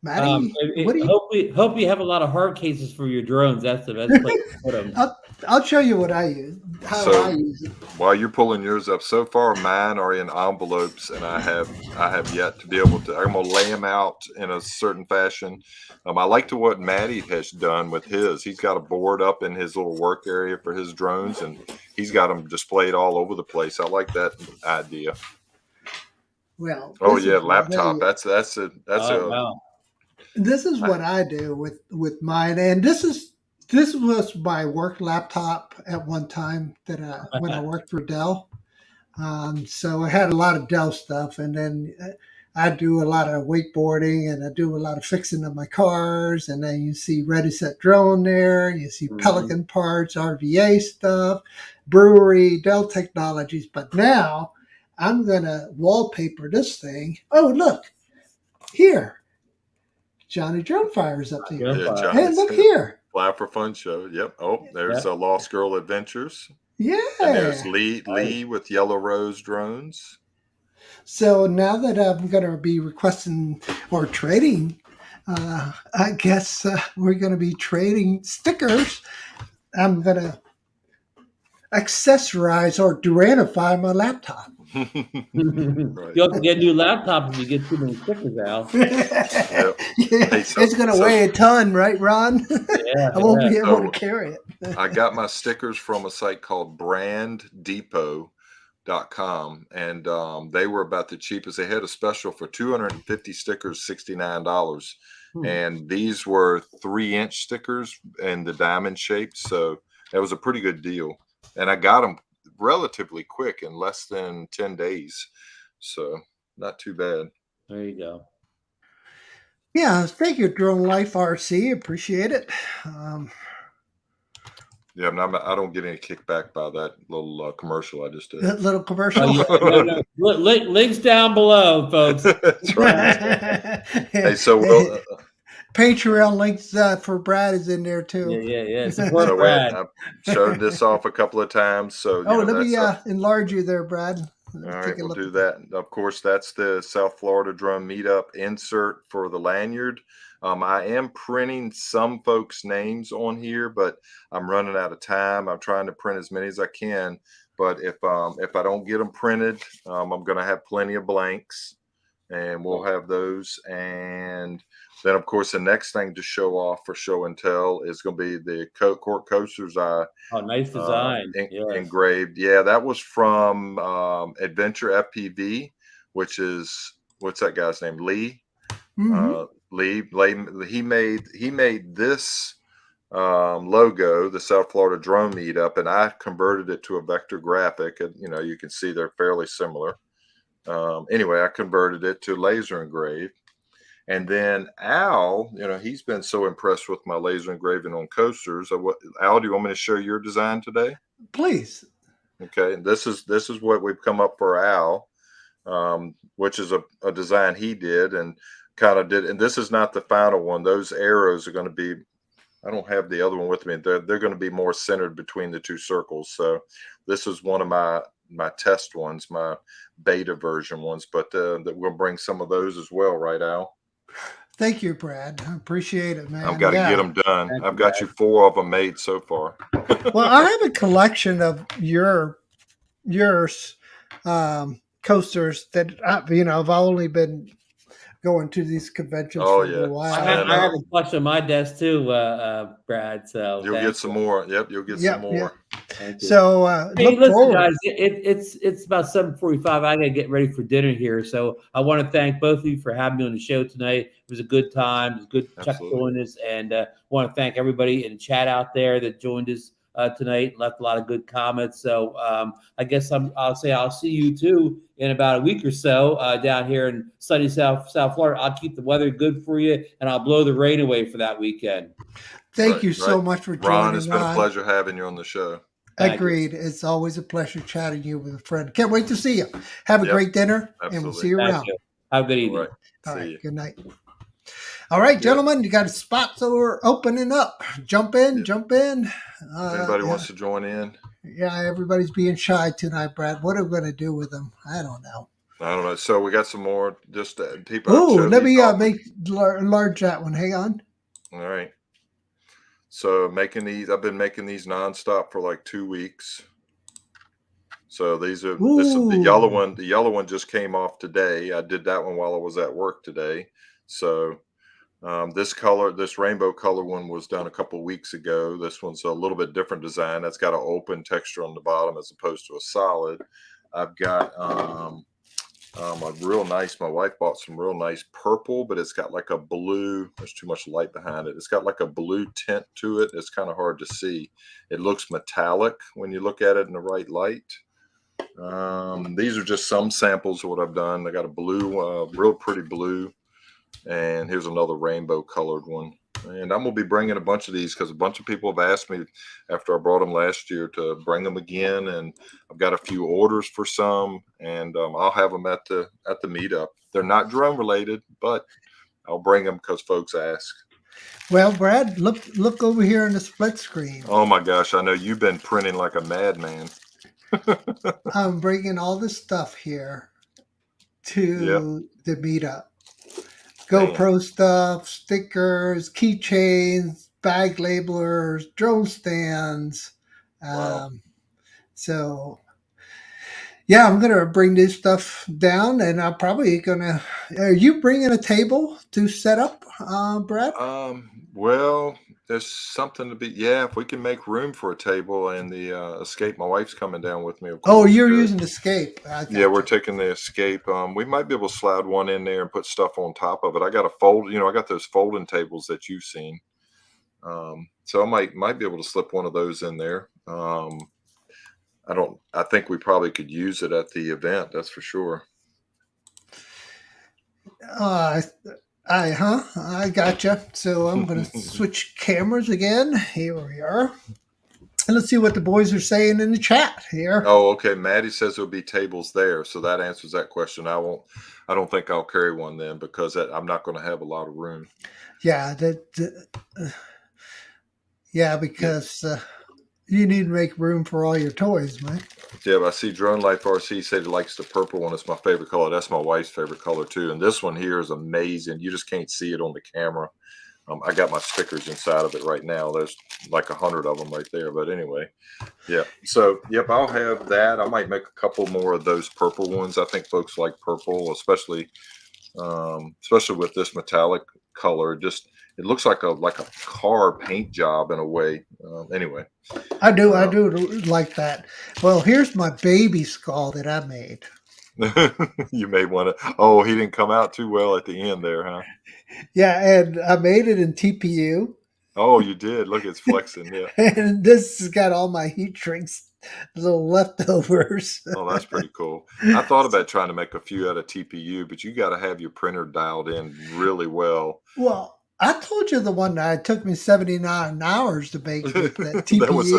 A: Maddie?
C: Hope you have a lot of hard cases for your drones. That's the best place to put them.
A: I'll show you what I use. I use it.
B: While you're pulling yours up, so far mine are in envelopes, and I have yet to be able to. I'm gonna lay them out in a certain fashion. I like to what Maddie has done with his. He's got a board up in his little work area for his drones, and he's got them displayed all over the place. I like that idea.
A: Well.
B: Laptop. That's
C: wow.
A: This is what I do with mine, and this was my work laptop at one time that when I worked for Dell. So I had a lot of Dell stuff, and then I do a lot of wakeboarding, and I do a lot of fixing of my cars, and then you see Ready Set Drone there, you see Pelican parts, RVA stuff, brewery, Dell Technologies. But now I'm gonna wallpaper this thing. Oh, look here. Johnny Drone Fire's up here.
B: Yeah,
A: hey, look here.
B: Fly for Fun show. Yep. Oh, there's a Lost Girl Adventures.
A: Yeah.
B: And there's Lee with Yellow Rose drones.
A: So now that I'm going to be requesting or trading, I guess we're going to be trading stickers. I'm going to accessorize or Duranify my laptop.
B: Right.
C: You'll have to get a new laptop if you get too many stickers out.
B: Yep.
A: It's going to weigh a ton, right, Ron?
C: Yeah,
A: I won't be able to carry it.
B: I got my stickers from a site called branddepot.com, and they were about the cheapest. They had a special for 250 stickers, $69. And these were 3-inch stickers in the diamond shape. So that was a pretty good deal. And I got them relatively quick in less than 10 days. So not too bad.
C: There you go.
A: Yeah, thank you, Drone Life RC. Appreciate it.
B: Yeah, I don't get any kickback by that little commercial I just did.
A: That little
C: Oh,
A: commercial.
C: yeah. No. Links down below, folks.
B: That's right. Hey, so we'll,
A: Patreon links for Brad is in there too.
C: Yeah. Support
B: so
C: Brad.
B: I've showed this off a couple of times. So
A: Oh, let
B: that's
A: me enlarge you there, Brad.
B: all
A: Let's
B: right.
A: take a
B: We'll
A: look
B: do
A: at
B: that. Of course, that's the South Florida Drone Meetup insert for the lanyard. I am printing some folks' names on here, but I'm running out of time. I'm trying to print as many as I can. But if I don't get them printed, I'm going to have plenty of blanks, and we'll have those. And then, of course, the next thing to show off for show and tell is going to be the court coasters I
C: Nice design.
B: engraved. Yeah, that was from Adventure FPV, which is what's that guy's name? Lee. Lee. He made this logo, the South Florida Drone Meetup, and I converted it to a vector graphic. And you can see they're fairly similar. Anyway, I converted it to laser engrave. And then Al, he's been so impressed with my laser engraving on coasters. Al, do you want me to show your design today?
A: Please.
B: Okay, and this is what we've come up for Al, which is a design he did and kind of did. And this is not the final one. Those arrows are going to be. I don't have the other one with me. They're going to be more centered between the two circles. So this is one of my test ones, my beta version ones. But that we'll bring some of those as well, right, Al?
A: Thank you, Brad. I appreciate it, man.
B: I've got to get them done. I've got you 4 of them made so far.
A: Well, I have a collection of yours coasters that I've only been going to these conventions for a little while.
C: I have a collection on my desk too, Brad. So
B: you'll get some more. Yep, you'll get some more.
A: So
C: hey,
A: look
C: listen,
A: forward.
C: guys, it's about 7:45. I gotta get ready for dinner here. So I want to thank both of you for having me on the show tonight. It was a good time. It was good Chuck joining us, and want to thank everybody in the chat out there that joined us tonight. Left a lot of good comments. So I guess I'll say I'll see you too in about a week or so down here in sunny South Florida. I'll keep the weather good for you, and I'll blow the rain away for that weekend.
A: Thank you so much for joining.
B: Ron, it's been a pleasure having you on the show.
A: Agreed. It's always a pleasure chatting you with a friend. Can't wait to see you. Have a great dinner, and we'll see you around.
C: Have a good evening.
A: All right. Good night. All right, gentlemen, you got spots that are opening up. Jump in.
B: If anybody wants to join in.
A: Yeah, everybody's being shy tonight, Brad. What are we going to do with them? I don't know.
B: So we got some more just people.
A: Oh, let me enlarge that one. Hang on.
B: All right. So I've been making these nonstop for like 2 weeks. So this is the yellow one. The yellow one just came off today. I did that one while I was at work today. So this rainbow color one was done a couple of weeks ago. This one's a little bit different design. That's got an open texture on the bottom as opposed to a solid. I've got a real nice, my wife bought some real nice purple, but it's got like a blue, there's too much light behind it. It's got like a blue tint to it. It's kind of hard to see. It looks metallic when you look at it in the right light. These are just some samples of what I've done. I got a blue, real pretty blue. And here's another rainbow colored one. And I'm going to be bringing a bunch of these because a bunch of people have asked me after I brought them last year to bring them again. And I've got a few orders for some, and I'll have them at the meetup. They're not drone related, but I'll bring them because folks ask.
A: Well, Brad, look over here on the split screen.
B: Oh my gosh, I know you've been printing like a madman.
A: I'm bringing all this stuff here to the meetup. GoPro stuff, stickers, keychains, bag labelers, drone stands.
B: Wow.
A: So, yeah, I'm going to bring this stuff down, and I'm probably going to... Are you bringing a table to set up, Brad?
B: Well, there's something to be... Yeah, if we can make room for a table and the Escape, my wife's coming down with me. Of course.
A: Oh, you're using the Escape.
B: Yeah, we're taking the Escape. We might be able to slide one in there and put stuff on top of it. I got I got those folding tables that you've seen. So I might be able to slip one of those in there. I think we probably could use it at the event. That's for sure.
A: I gotcha. So I'm going to switch cameras again. Here we are. And let's see what the boys are saying in the chat here.
B: Oh, okay. Maddie says there'll be tables there, so that answers that question. I won't. I don't think I'll carry one then because I'm not going to have a lot of room.
A: Yeah, because you need to make room for all your toys, man.
B: Yeah, but I see Drone Life RC said he likes the purple one. It's my favorite color. That's my wife's favorite color too. And this one here is amazing. You just can't see it on the camera. I got my stickers inside of it right now. There's like 100 of them right there. But anyway, yeah. So, yep, I'll have that. I might make a couple more of those purple ones. I think folks like purple, especially with this metallic color. Just it looks like a car paint job in a way. Anyway,
A: I do like that. Well, here's my baby skull that I made.
B: You may want to. Oh, he didn't come out too well at the end there, huh?
A: Yeah, and I made it in TPU.
B: Oh, you did. Look, it's flexing. Yeah.
A: And this has got all my heat shrinks, little leftovers.
B: Oh, that's pretty cool. I thought about trying to make a few out of TPU, but you got to have your printer dialed in really well.
A: Well, I told you the one that it took me 79 hours to make with that TPU.
B: That was a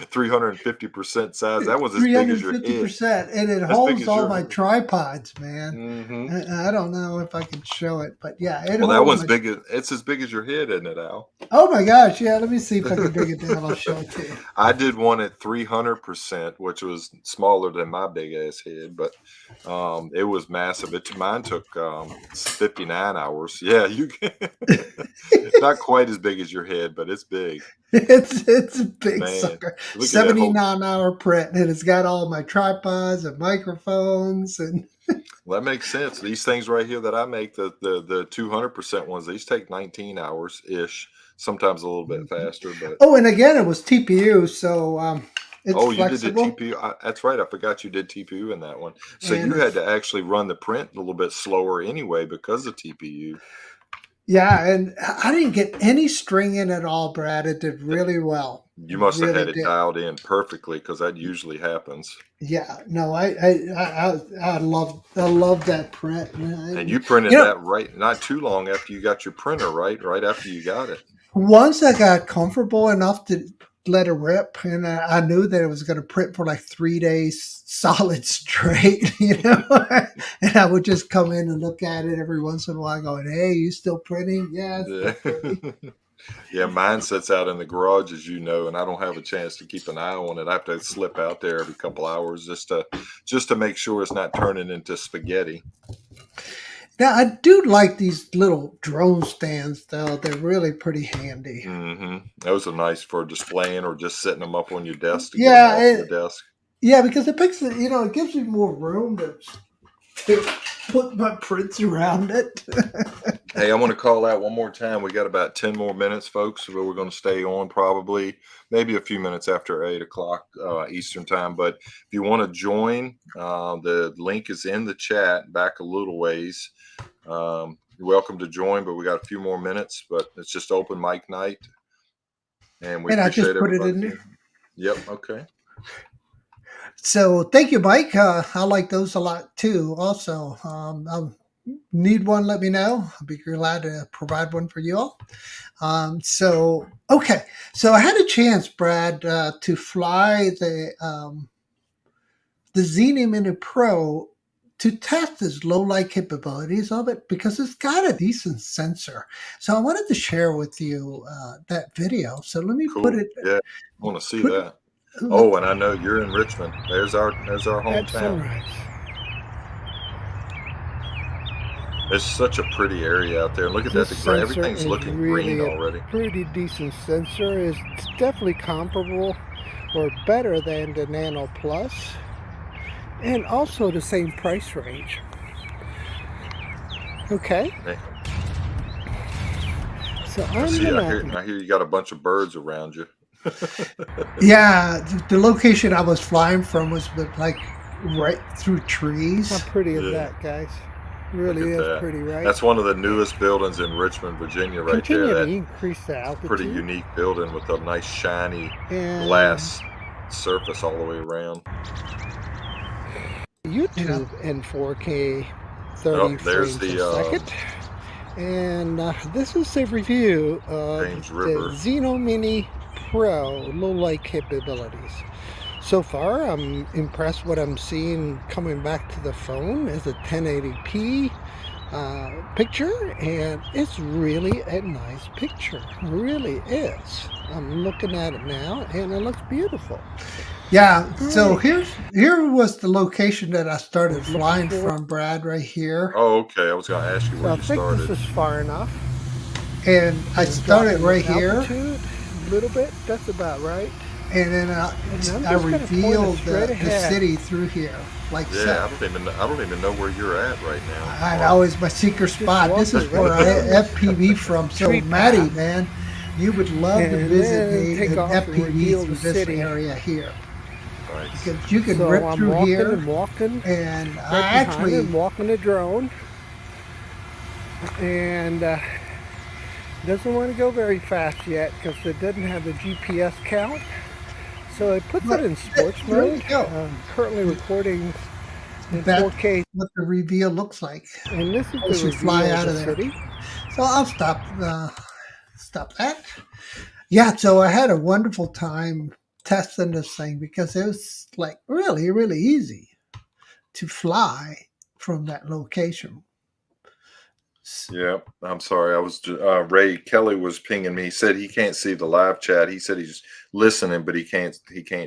B: 350% size. That was as big as your head.
A: 350%, and it holds all my tripods, man.
B: Mm-hmm.
A: I don't know if I can show it, but yeah.
B: Well, that one's big. It's as big as your head, isn't it, Al?
A: Oh my gosh! Yeah, let me see if I can bring it down. I'll show it to you.
B: I did one at 300%, which was smaller than my big ass head, but it was massive. Mine took 59 hours. Yeah, you. Not quite as big as your head, but it's big.
A: It's a big sucker.
B: 79-hour
A: print, and it's got all my tripods and microphones and.
B: Well, that makes sense. These things right here that I make, the 200% ones, these take 19 hours ish. Sometimes a little bit faster, but
A: and again, it was TPU, so it's flexible.
B: You did the TPU. That's right. I forgot you did TPU in that one. So you had to actually run the print a little bit slower anyway because of TPU.
A: Yeah, and I didn't get any string in at all, Brad. It did really well.
B: You must have had it dialed in perfectly because that usually happens.
A: Yeah, no, I love that print.
B: And you printed that right not too long after you got your printer, right after you got it.
A: Once I got comfortable enough to let it rip, and I knew that it was going to print for like 3 days solid straight, and I would just come in and look at it every once in a while going, hey, you still printing? Yeah.
B: Yeah, mine sits out in the garage, as you know, and I don't have a chance to keep an eye on it. I have to slip out there every couple hours just to make sure it's not turning into spaghetti.
A: Now, I do like these little drone stands, though. They're really pretty handy.
B: Mm-hmm. Those are nice for displaying or just setting them up on your desk.
A: Yeah, because it picks it, it gives you more room to put my prints around it.
B: Hey, I want to call out one more time. We got about 10 more minutes, folks, but we're going to stay on probably maybe a few minutes after 8 o'clock Eastern time. But if you want to join, the link is in the chat back a little ways. You're welcome to join, but we got a few more minutes, but it's just open mic night. And we appreciate everybody. I just put it in there. Yep. Okay.
A: So thank you, Mike. I like those a lot too. Also, need one, let me know. I'll be glad to provide one for you all. So I had a chance, Brad, to fly the Xenia Mini Pro to test its low light capabilities of it because it's got a decent sensor. So I wanted to share with you that video. So let me put it.
B: Yeah, I want to see that. Oh, and I know you're in Richmond. There's our hometown. It's such a pretty area out there. Look at that. Everything's looking green already.
A: Pretty decent sensor. It's definitely comparable or better than the Nano Plus. And also the same price range. Okay. So I
B: hear you got a bunch of birds around you.
A: Yeah, the location I was flying from was like right through trees. How pretty is that, guys? Really is pretty, right?
B: That's one of the newest buildings in Richmond, Virginia, right there.
A: That increase the altitude.
B: Pretty unique building with a nice shiny glass surface all the way around.
A: YouTube in 4K 30 frames a second. And this is a review of
B: James
A: the
B: River.
A: Xeno Mini Pro low light capabilities. So far, I'm impressed. What I'm seeing coming back to the phone is a 1080p picture, and it's really a nice picture. It really is. I'm looking at it now, and it looks beautiful. Yeah, so here was the location that I started flying from, Brad, right here.
B: Oh, okay. I was going to ask you
A: So
B: where
A: I
B: you
A: think
B: started.
A: this is far enough. And I started right here. A little bit, that's about right. And then I revealed the city through here, like so.
B: Yeah, I don't even know where you're at right now.
A: I know it's my secret spot. This is where I FPV from. So Maddie, man, you would love to visit me and FPV through this area here.
B: Nice.
A: Because you can rip through here, and I actually walking the drone, and doesn't want to go very fast yet because it doesn't have the GPS count. So it puts it in sports mode. Currently recording in 4K. What the reveal looks like, and this is the reveal fly out of the city. So I'll stop that. Yeah, so I had a wonderful time testing this thing because it was like really, really easy to fly from that location.
B: Yeah, I'm sorry. I was Ray Kelly was pinging me. He said he can't see the live chat. He said he's listening, but he can't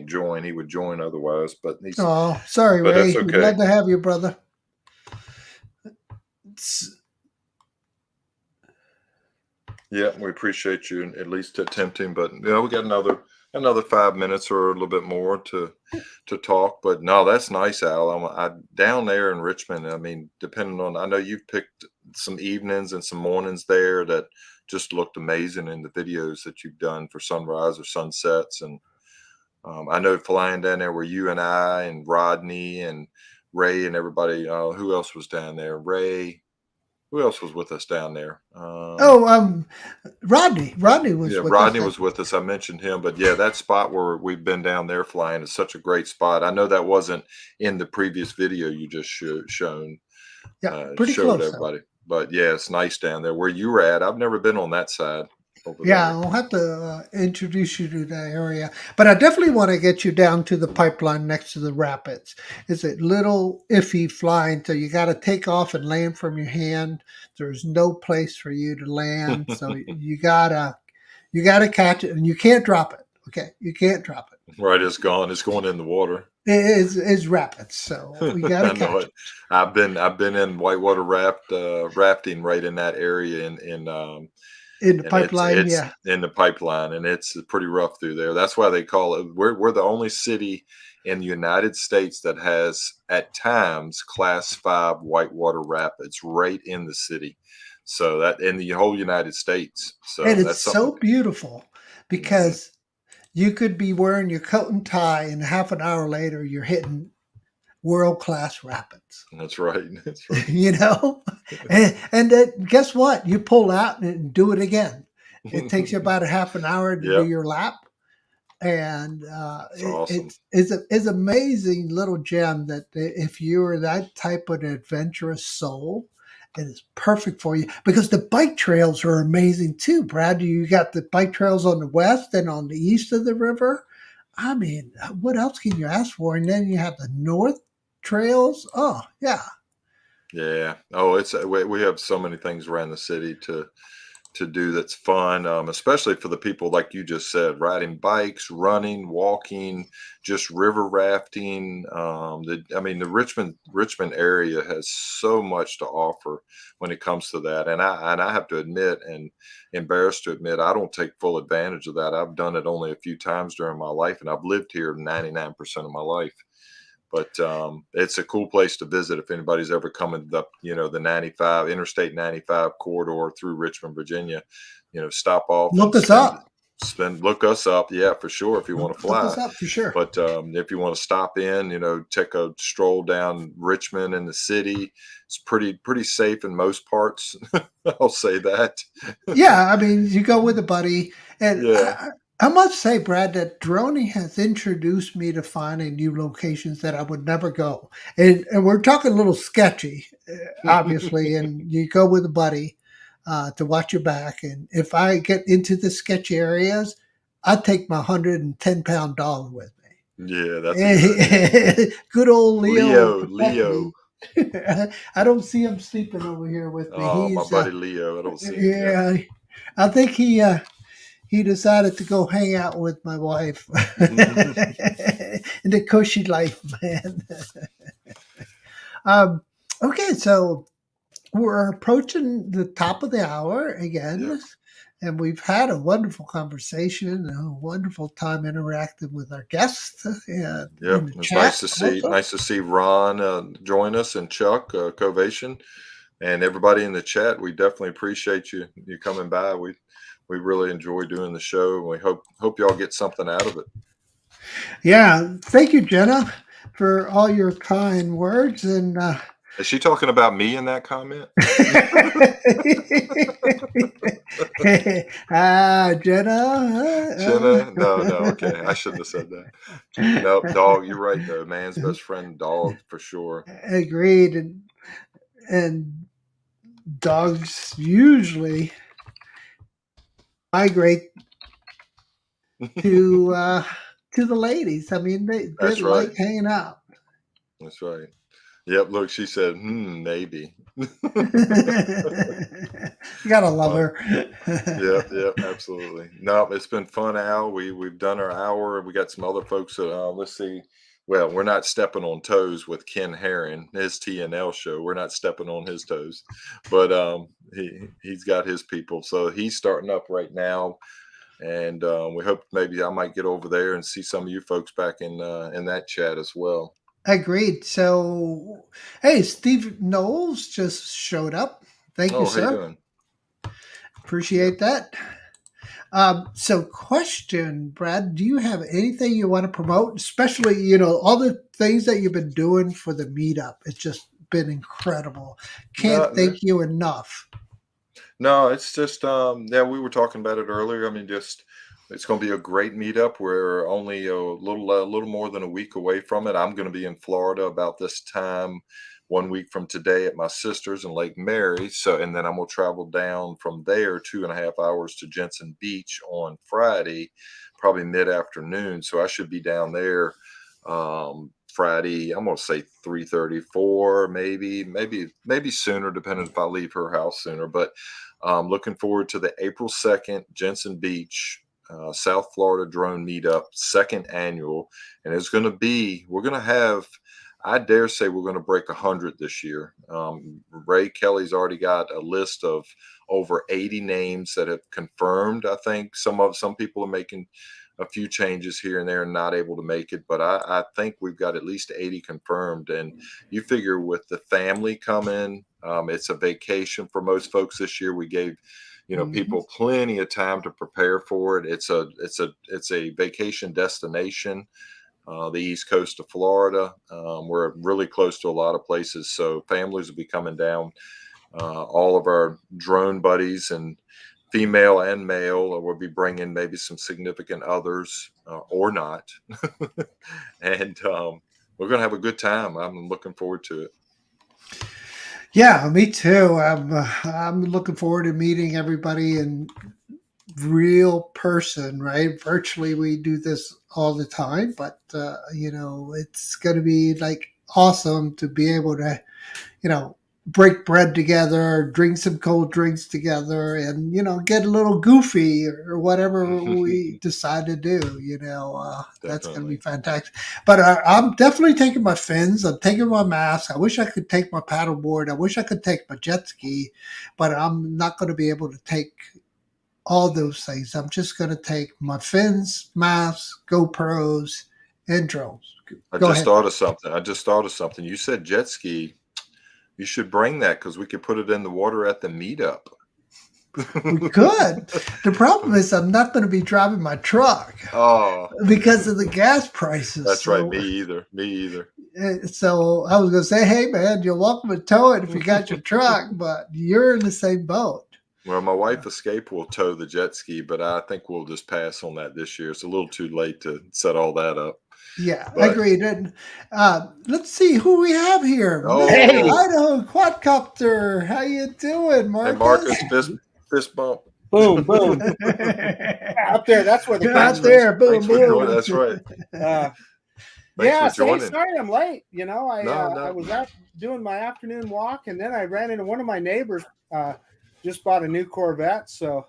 B: join. He would join otherwise, but he's
A: sorry,
B: but
A: Ray.
B: that's okay.
A: We'd love to have you, brother.
B: Yeah, we appreciate you at least attempting, but we got another 5 minutes or a little bit more to talk. But no, that's nice, Al. I down there in Richmond. I mean, depending on, I know you've picked some evenings and some mornings there that just looked amazing in the videos that you've done for sunrise or sunsets. And I know flying down there were you and I and Rodney and Ray and everybody. Who else was down there? Ray. Who else was with us down there?
A: Rodney. Rodney was with us.
B: Rodney was with us. I mentioned him, but yeah, that spot where we've been down there flying is such a great spot. I know that wasn't in the previous video you just shown.
A: Yeah, pretty
B: showed
A: close,
B: everybody. But yeah, it's nice down there where you were at. I've never been on that side.
A: Yeah, I'll have to introduce you to that area. But I definitely want to get you down to the pipeline next to the rapids. It's a little iffy flying, so you got to take off and land from your hand. There's no place for you to land, so you gotta catch it, and you can't drop it. Okay, you can't drop it.
B: Right, it's gone. It's going in the water.
A: It's rapids, so we gotta catch it.
B: I've been in whitewater rafting right in that area in the pipeline, it's in the pipeline, and it's pretty rough through there. That's why they call it. We're the only city in the United States that has, at times, Class 5 whitewater rapids right in the city. So that in the whole United States. So
A: and it's so beautiful because you could be wearing your coat and tie, and half an hour later, you're hitting world-class rapids.
B: That's right. That's right.
A: And guess what? You pull out and do it again. It takes you about a half an hour to do your lap. And
B: awesome.
A: it's amazing little gem that if you're that type of adventurous soul, it is perfect for you because the bike trails are amazing too, Brad. You got the bike trails on the west and on the east of the river. I mean, what else can you ask for? And then you have the north trails. Oh, yeah.
B: Yeah. Oh, we have so many things around the city to do that's fun, especially for the people like you just said, riding bikes, running, walking, just river rafting. The Richmond area has so much to offer when it comes to that, and I have to admit, and embarrassed to admit, I don't take full advantage of that. I've done it only a few times during my life, and I've lived here 99% of my life. But it's a cool place to visit if anybody's ever coming up, the Interstate 95 corridor through Richmond, Virginia. Stop off.
A: Look us up.
B: Look us up, yeah, for sure. If you want to fly,
A: look us up for sure.
B: But if you want to stop in, take a stroll down Richmond in the city. It's pretty safe in most parts. I'll say that.
A: Yeah, I mean, you go with a buddy, and I must say, Brad, that droning has introduced me to finding new locations that I would never go. And we're talking a little sketchy, obviously, and you go with a buddy. to watch your back. And if I get into the sketchy areas, I take my 110-pound dog with me.
B: Yeah, that's a good idea.
A: Good old Leo will protect
B: Leo.
A: me. I don't see him sleeping over here with me.
B: Oh, my buddy Leo. I don't see him yet.
A: Yeah, I think he decided to go hang out with my wife in the cushy life, man. um, okay, so we're approaching the top of the hour again.
B: Yep.
A: And we've had a wonderful conversation, a wonderful time interacting with our guests. And
B: Yep, it's nice to see Ron join us, and Chuck Covation, and everybody in the chat. We definitely appreciate you coming by. We really enjoy doing the show, and we hope y'all get something out of it.
A: Yeah, thank you, Jenna, for all your kind words. And
B: is she talking about me in that comment?
A: Jenna.
B: Jenna? No, okay. I shouldn't have said that. No, dog, you're right, though. Man's best friend, dog, for sure.
A: Agreed. And dogs usually migrate to the ladies. I mean, they
B: That's
A: like
B: right.
A: hanging out.
B: That's right. Yep, look, she said, maybe.
A: You gotta love her.
B: Yep, absolutely. No, it's been fun, Al. We've done our hour. We got some other folks that let's see. Well, we're not stepping on toes with Ken Herron, his TNL show. We're not stepping on his toes, but he's got his people. So he's starting up right now, and we hope maybe I might get over there and see some of you folks back in that chat as well.
A: Agreed. So, hey, Steve Knowles just showed up. Thank you, sir.
B: How you doing?
A: Appreciate that. So, question, Brad, do you have anything you want to promote? Especially, all the things that you've been doing for the meetup. It's just been incredible. Can't thank you enough.
B: No, it's just we were talking about it earlier. I mean, it's going to be a great meetup. We're only a little more than a week away from it. I'm going to be in Florida about this time, 1 week from today, at my sister's in Lake Mary. And then I'm going to travel down from there 2.5 hours to Jensen Beach on Friday, probably mid-afternoon. So I should be down there Friday. I'm going to say 3:34, maybe sooner, depending if I leave her house sooner. But looking forward to the April 2nd Jensen Beach South Florida drone meetup, 2nd annual. And we're going to have, I dare say we're going to break 100 this year. Ray Kelly's already got a list of over 80 names that have confirmed. I think some people are making a few changes here and there and not able to make it, but I think we've got at least 80 confirmed. And you figure with the family coming, it's a vacation for most folks this year. We gave people plenty of time to prepare for it. It's a vacation destination, the East Coast of Florida. We're really close to a lot of places, so families will be coming down. All of our drone buddies, and female and male, will be bringing maybe some significant others or not, and we're gonna have a good time. I'm looking forward to it.
A: Yeah, me too. I'm looking forward to meeting everybody in real person, right? Virtually, we do this all the time, but it's going to be like awesome to be able to, break bread together, drink some cold drinks together, and get a little goofy or whatever we decide to do. That's going to be fantastic. But I'm definitely taking my fins. I'm taking my mask. I wish I could take my paddleboard. I wish I could take my jet ski, but I'm not going to be able to take all those things. I'm just going to take my fins, mask, GoPros, and drones.
B: I just thought of something. You said jet ski. You should bring that, because we could put it in the water at the meetup.
A: We could. The problem is I'm not going to be driving my truck.
B: Oh,
A: because of the gas prices.
B: That's right. Me either.
A: So I was going to say, hey, man, you're welcome to tow it if you got your truck, but you're in the same boat.
B: Well, my wife Escape will tow the jet ski, but I think we'll just pass on that this year. It's a little too late to set all that up.
A: Yeah,
B: But-
A: agreed. And let's see who we have here.
B: Oh.
A: Mr.
C: Hey.
A: Idaho Quadcopter. How you doing,
B: Hey,
A: Marcus?
B: Marcus, fist bump.
E: Boom, boom. Up there, that's where the
A: Get out
E: camera
A: there, boom,
B: Thanks for joining.
A: boom.
B: That's right.
E: is.
B: Thanks
E: Yeah,
B: for joining.
E: sorry I'm late. You know, I
B: No.
E: was out doing my afternoon walk, and then I ran into one of my neighbors. Just bought a new Corvette, so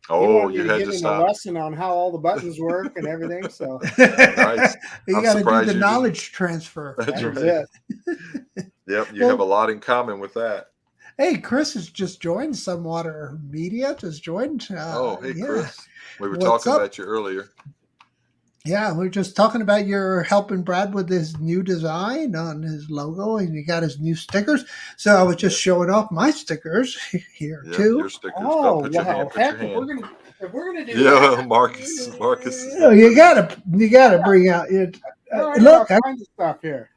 E: he
B: Oh,
E: wanted me
B: you
E: to
B: had
E: give
B: to
E: him a
B: stop.
E: lesson on how all the buttons work and everything. So
B: Nice.
A: You
B: I'm
A: got to do
B: surprised
A: the
B: you
A: knowledge transfer.
B: That's
E: that was
B: right.
E: it.
B: Yep, you
A: Well-
B: have a lot in common with that.
A: Hey, Chris has just joined. Sunwater Media just joined.
B: Oh, hey,
A: yeah.
B: Chris. We were
A: What's
B: talking
A: up?
B: about you earlier.
A: Yeah, we are just talking about your helping Brad with his new design on his logo, and you got his new stickers. So I was just showing off my stickers here
B: Yeah,
A: too.
B: your stickers.
E: Oh,
B: Put your
E: wow.
B: hand. Put
E: Heck,
B: your
E: if we're
B: hand.
E: gonna do
B: Yeah,
E: that,
B: Marcus is.
A: You gotta bring out your.
E: oh, I got
A: Look,
E: all kinds of stuff here.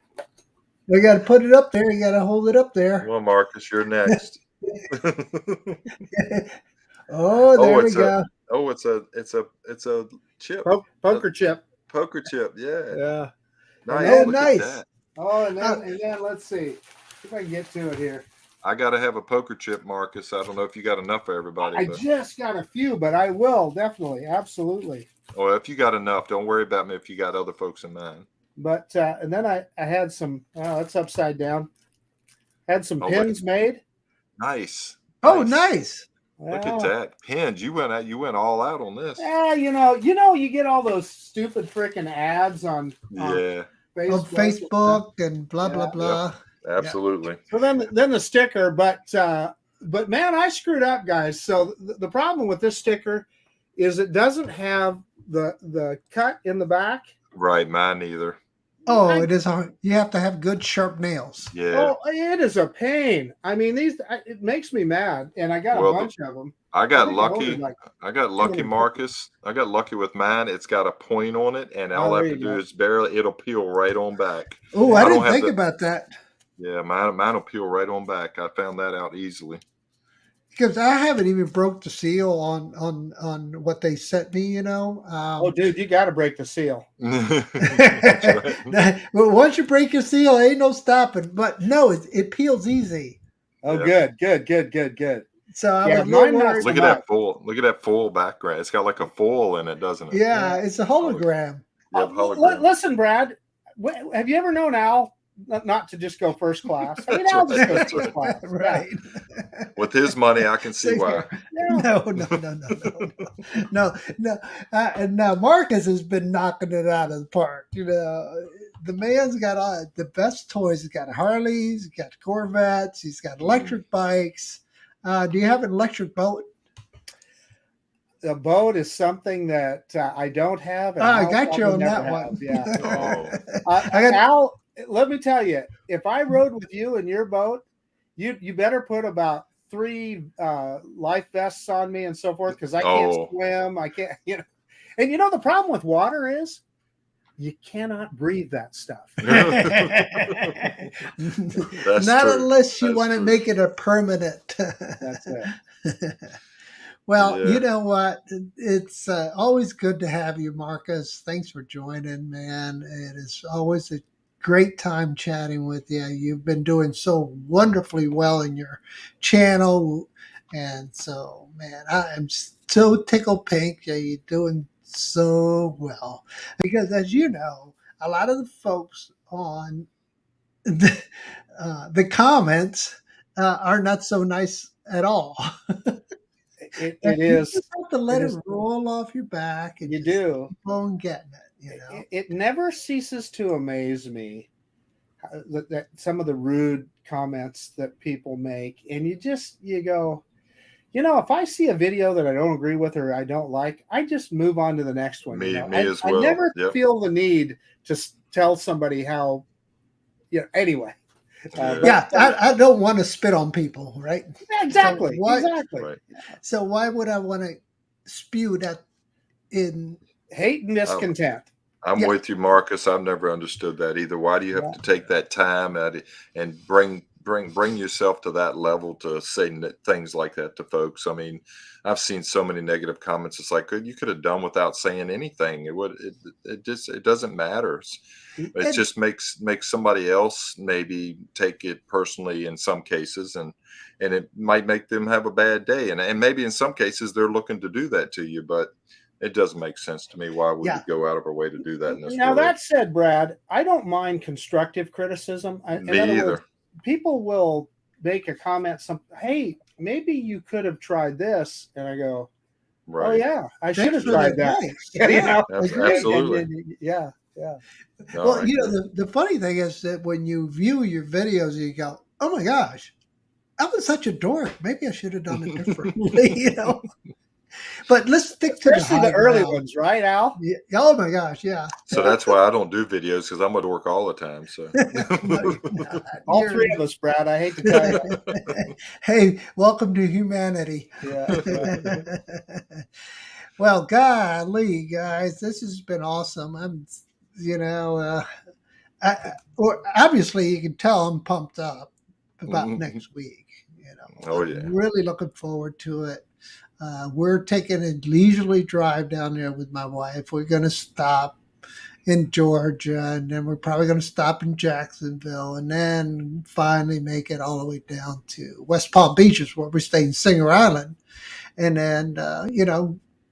A: we got to put it up there. You got to hold it up there.
B: Well, Marcus, you're next.
A: Oh, there we
B: it's
A: go.
B: it's a chip.
E: Poker chip.
B: Poker chip. Yeah.
E: Yeah.
B: Nice.
A: Oh,
B: Look
A: nice.
B: at that.
E: Oh, and then let's see if I can get to it here.
B: I got to have a poker chip, Marcus. I don't know if you got enough for everybody.
E: I
B: But,
E: just got a few, but I will definitely, absolutely.
B: well, if you got enough, don't worry about me if you got other folks in mind.
E: But and then I had some. Oh, that's upside down. Had some
B: Oh,
E: pins made.
B: Nice.
A: Oh, nice.
B: Look
E: Well,
B: at that. Pins. You went all out on this.
E: Yeah, you get all those stupid freaking ads on
B: Yeah,
E: Facebook.
A: On Facebook and blah blah
E: Yeah.
A: blah.
B: absolutely.
E: So then the sticker, but man, I screwed up, guys. So the problem with this sticker is it doesn't have the cut in the back.
B: Right, mine neither.
A: Oh, it is hard. You have to have good sharp nails.
B: Yeah.
E: Oh, it is a pain. I mean, it makes me mad, and I got
B: Well,
E: a bunch of them.
B: I got
E: think I
B: lucky.
E: ordered, like,
B: I got lucky,
E: 250.
B: Marcus. I got lucky with mine. It's got a point on it, and all I
E: there
B: have to
E: you
B: do
E: go.
B: is barely. It'll peel right on back.
A: Oh,
B: I
A: I
B: don't
A: didn't
B: have
A: think
B: the-
A: about that.
B: Yeah, mine will peel right on back. I found that out easily.
A: Because I haven't even broke the seal on what they sent me, you know.
E: Oh, dude, you got to break the seal.
B: That's right.
A: Well, once you break your seal, ain't no stopping. But no, it peels easy.
E: Oh,
B: Yeah.
E: good.
A: So I
E: Yeah,
A: was a little
E: mine not
A: worried.
E: so
B: Look at
E: much.
B: that foil. Look at that foil background. It's got like a foil in it, doesn't it?
A: Yeah, it's a hologram.
B: Yep, hologram.
E: Listen, Brad, have you ever known Al not to just go first class? I mean,
B: That's
E: Al
B: right,
E: just goes
B: that's
E: first class.
A: Right.
B: With his money, I can see
A: Same
B: why.
A: here.
E: Yeah.
A: No. And now Marcus has been knocking it out of the park. You know, the man's got the best toys. He's got Harleys, he's got Corvettes, he's got electric bikes. Do you have an electric boat?
E: The boat is something that I don't have. And
A: I
E: Al
A: got you
E: probably
A: on
E: never
A: that one.
E: have. Yeah.
B: Oh,
A: I got-
E: Al, let me tell you, if I rode with you in your boat, you better put about 3 life vests on me and so forth, because I can't
B: Oh.
E: swim. I can't, And the problem with water is you cannot breathe that stuff.
B: That's
A: Not
B: true.
A: unless you
B: That's
A: want to
B: true.
A: make it a permanent.
E: That's it.
A: Well,
B: Yeah.
A: you know what? It's always good to have you, Marcus. Thanks for joining, man. It is always a great time chatting with you. You've been doing so wonderfully well in your channel. And so, man, I am so tickled pink. Yeah, you're doing so well. Because as you know, a lot of the folks on the comments are not so nice at all.
E: It is.
A: You just have to let
E: it
A: it,
E: is-
A: roll off your back and
E: You
A: just
E: do.
A: keep on getting it, you know.
E: It never ceases to amaze me that some of the rude comments that people make, and you go, if I see a video that I don't agree with or I don't like, I just move on to the next one.
B: Me
E: I,
B: as well.
E: I never
B: Yep.
E: feel the need to tell somebody how. Anyway.
B: Yeah.
A: I don't want to spit on people, right?
E: Yeah, exactly.
A: So why-
E: Exactly.
B: Right.
A: So why would I want to spew that in?
E: Hate and discontent.
B: I'm
A: Yeah.
B: with you, Marcus. I've never understood that either. Why do you have to take that time and bring bring yourself to that level to say things like that to folks. I mean, I've seen so many negative comments. It's like you could have done without saying anything. It doesn't matter. It just makes somebody else maybe take it personally in some cases, and it might make them have a bad day. And maybe in some cases they're looking to do that to you, but it doesn't make sense to me. Why would we go out of our way to do that in this
E: Now,
B: world?
E: that said, Brad, I don't mind constructive criticism.
B: Me either.
E: Words, people will make a comment, hey, maybe you could have tried this. And I go,
B: right.
E: Oh, yeah, I should have tried that.
A: Yeah,
B: absolutely.
E: Yeah.
A: Well, the funny thing is that when you view your videos, you go, oh, my gosh, I was such a dork. Maybe I should have done it differently, But let's stick to
E: the early ones, right, Al?
A: Yeah. Oh my gosh, yeah.
B: So that's why I don't do videos, because I'm at work all the time. So
E: all three of us, Brad. I hate to tell you.
A: Hey, welcome to humanity.
E: Yeah.
A: Well, golly, guys, this has been awesome. I'm, obviously you can tell I'm pumped up about next week.
B: Oh yeah,
A: I'm really looking forward to it. We're taking a leisurely drive down there with my wife. We're going to stop in Georgia, and then we're probably going to stop in Jacksonville, and then finally make it all the way down to West Palm Beach, where we stay in Singer Island, and then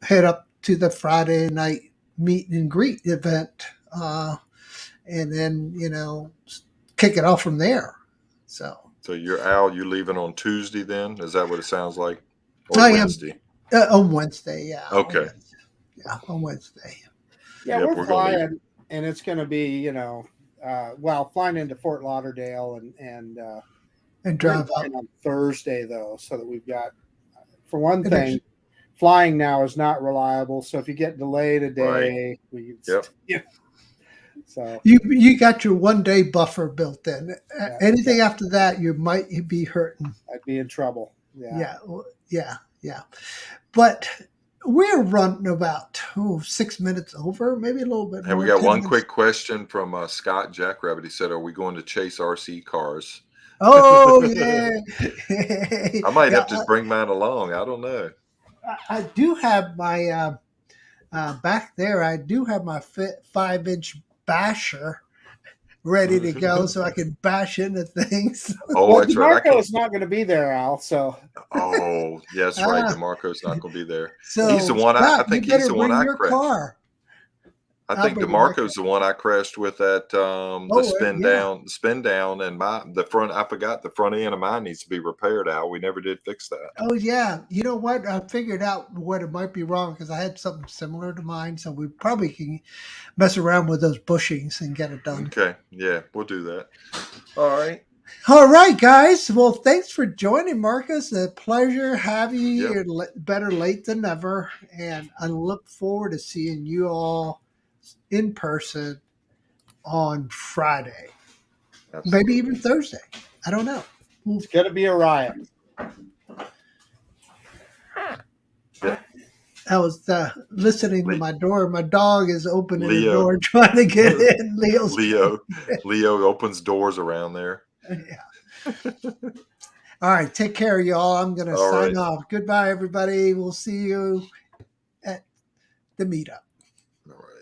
A: head up to the Friday night meet and greet event, and then kick it off from there. So
B: you're leaving on Tuesday then? Is that what it sounds like? Or
A: Wednesday? On Wednesday, yeah.
B: Okay.
A: On Wednesday.
E: Yeah, we're flying, and it's going to be, flying into Fort Lauderdale and drive up on Thursday, though, so that we've got, for one thing, flying now is not reliable. So if you get delayed a day, So
A: you got your 1 day buffer built in. Anything after that, you might be hurting.
E: I'd be in trouble.
A: Yeah. But we're running about 6 minutes over, maybe a little bit.
B: Hey, we got one quick question from Scott Jackrabbit. He said, "Are we going to chase RC cars?"
A: Oh yeah.
B: I might have to bring mine along. I don't know.
A: I do have my back there. I do have my 5-inch basher ready to go, so I can bash into things.
B: Oh, that's right.
E: DeMarco's not going to be there, Al. So.
B: Oh, yeah, that's right. DeMarco's not going to be there.
A: So
B: he's the one. I think he's the one I crashed.
A: Car.
B: I think DeMarco's the one I crashed with at the spin down, and the front. I forgot the front end of mine needs to be repaired. Al, we never did fix that.
A: Oh yeah, you know what? I figured out what it might be wrong because I had something similar to mine, so we probably can mess around with those bushings and get it done.
B: Okay, yeah, we'll do that.
A: All right, guys. Well, thanks for joining, Marcus. A pleasure having you.
B: Yep.
A: You're better late than never, and I look forward to seeing you all in person on Friday. Absolutely. Maybe even Thursday. I don't know.
E: It's going to be a riot.
B: Yeah.
A: I was listening to my door. My dog is opening the door trying to get in.
B: Leo opens doors around there.
A: Yeah. All right. Take care, y'all. I'm going to sign off. Goodbye, everybody. We'll see you at the meetup.
B: All right.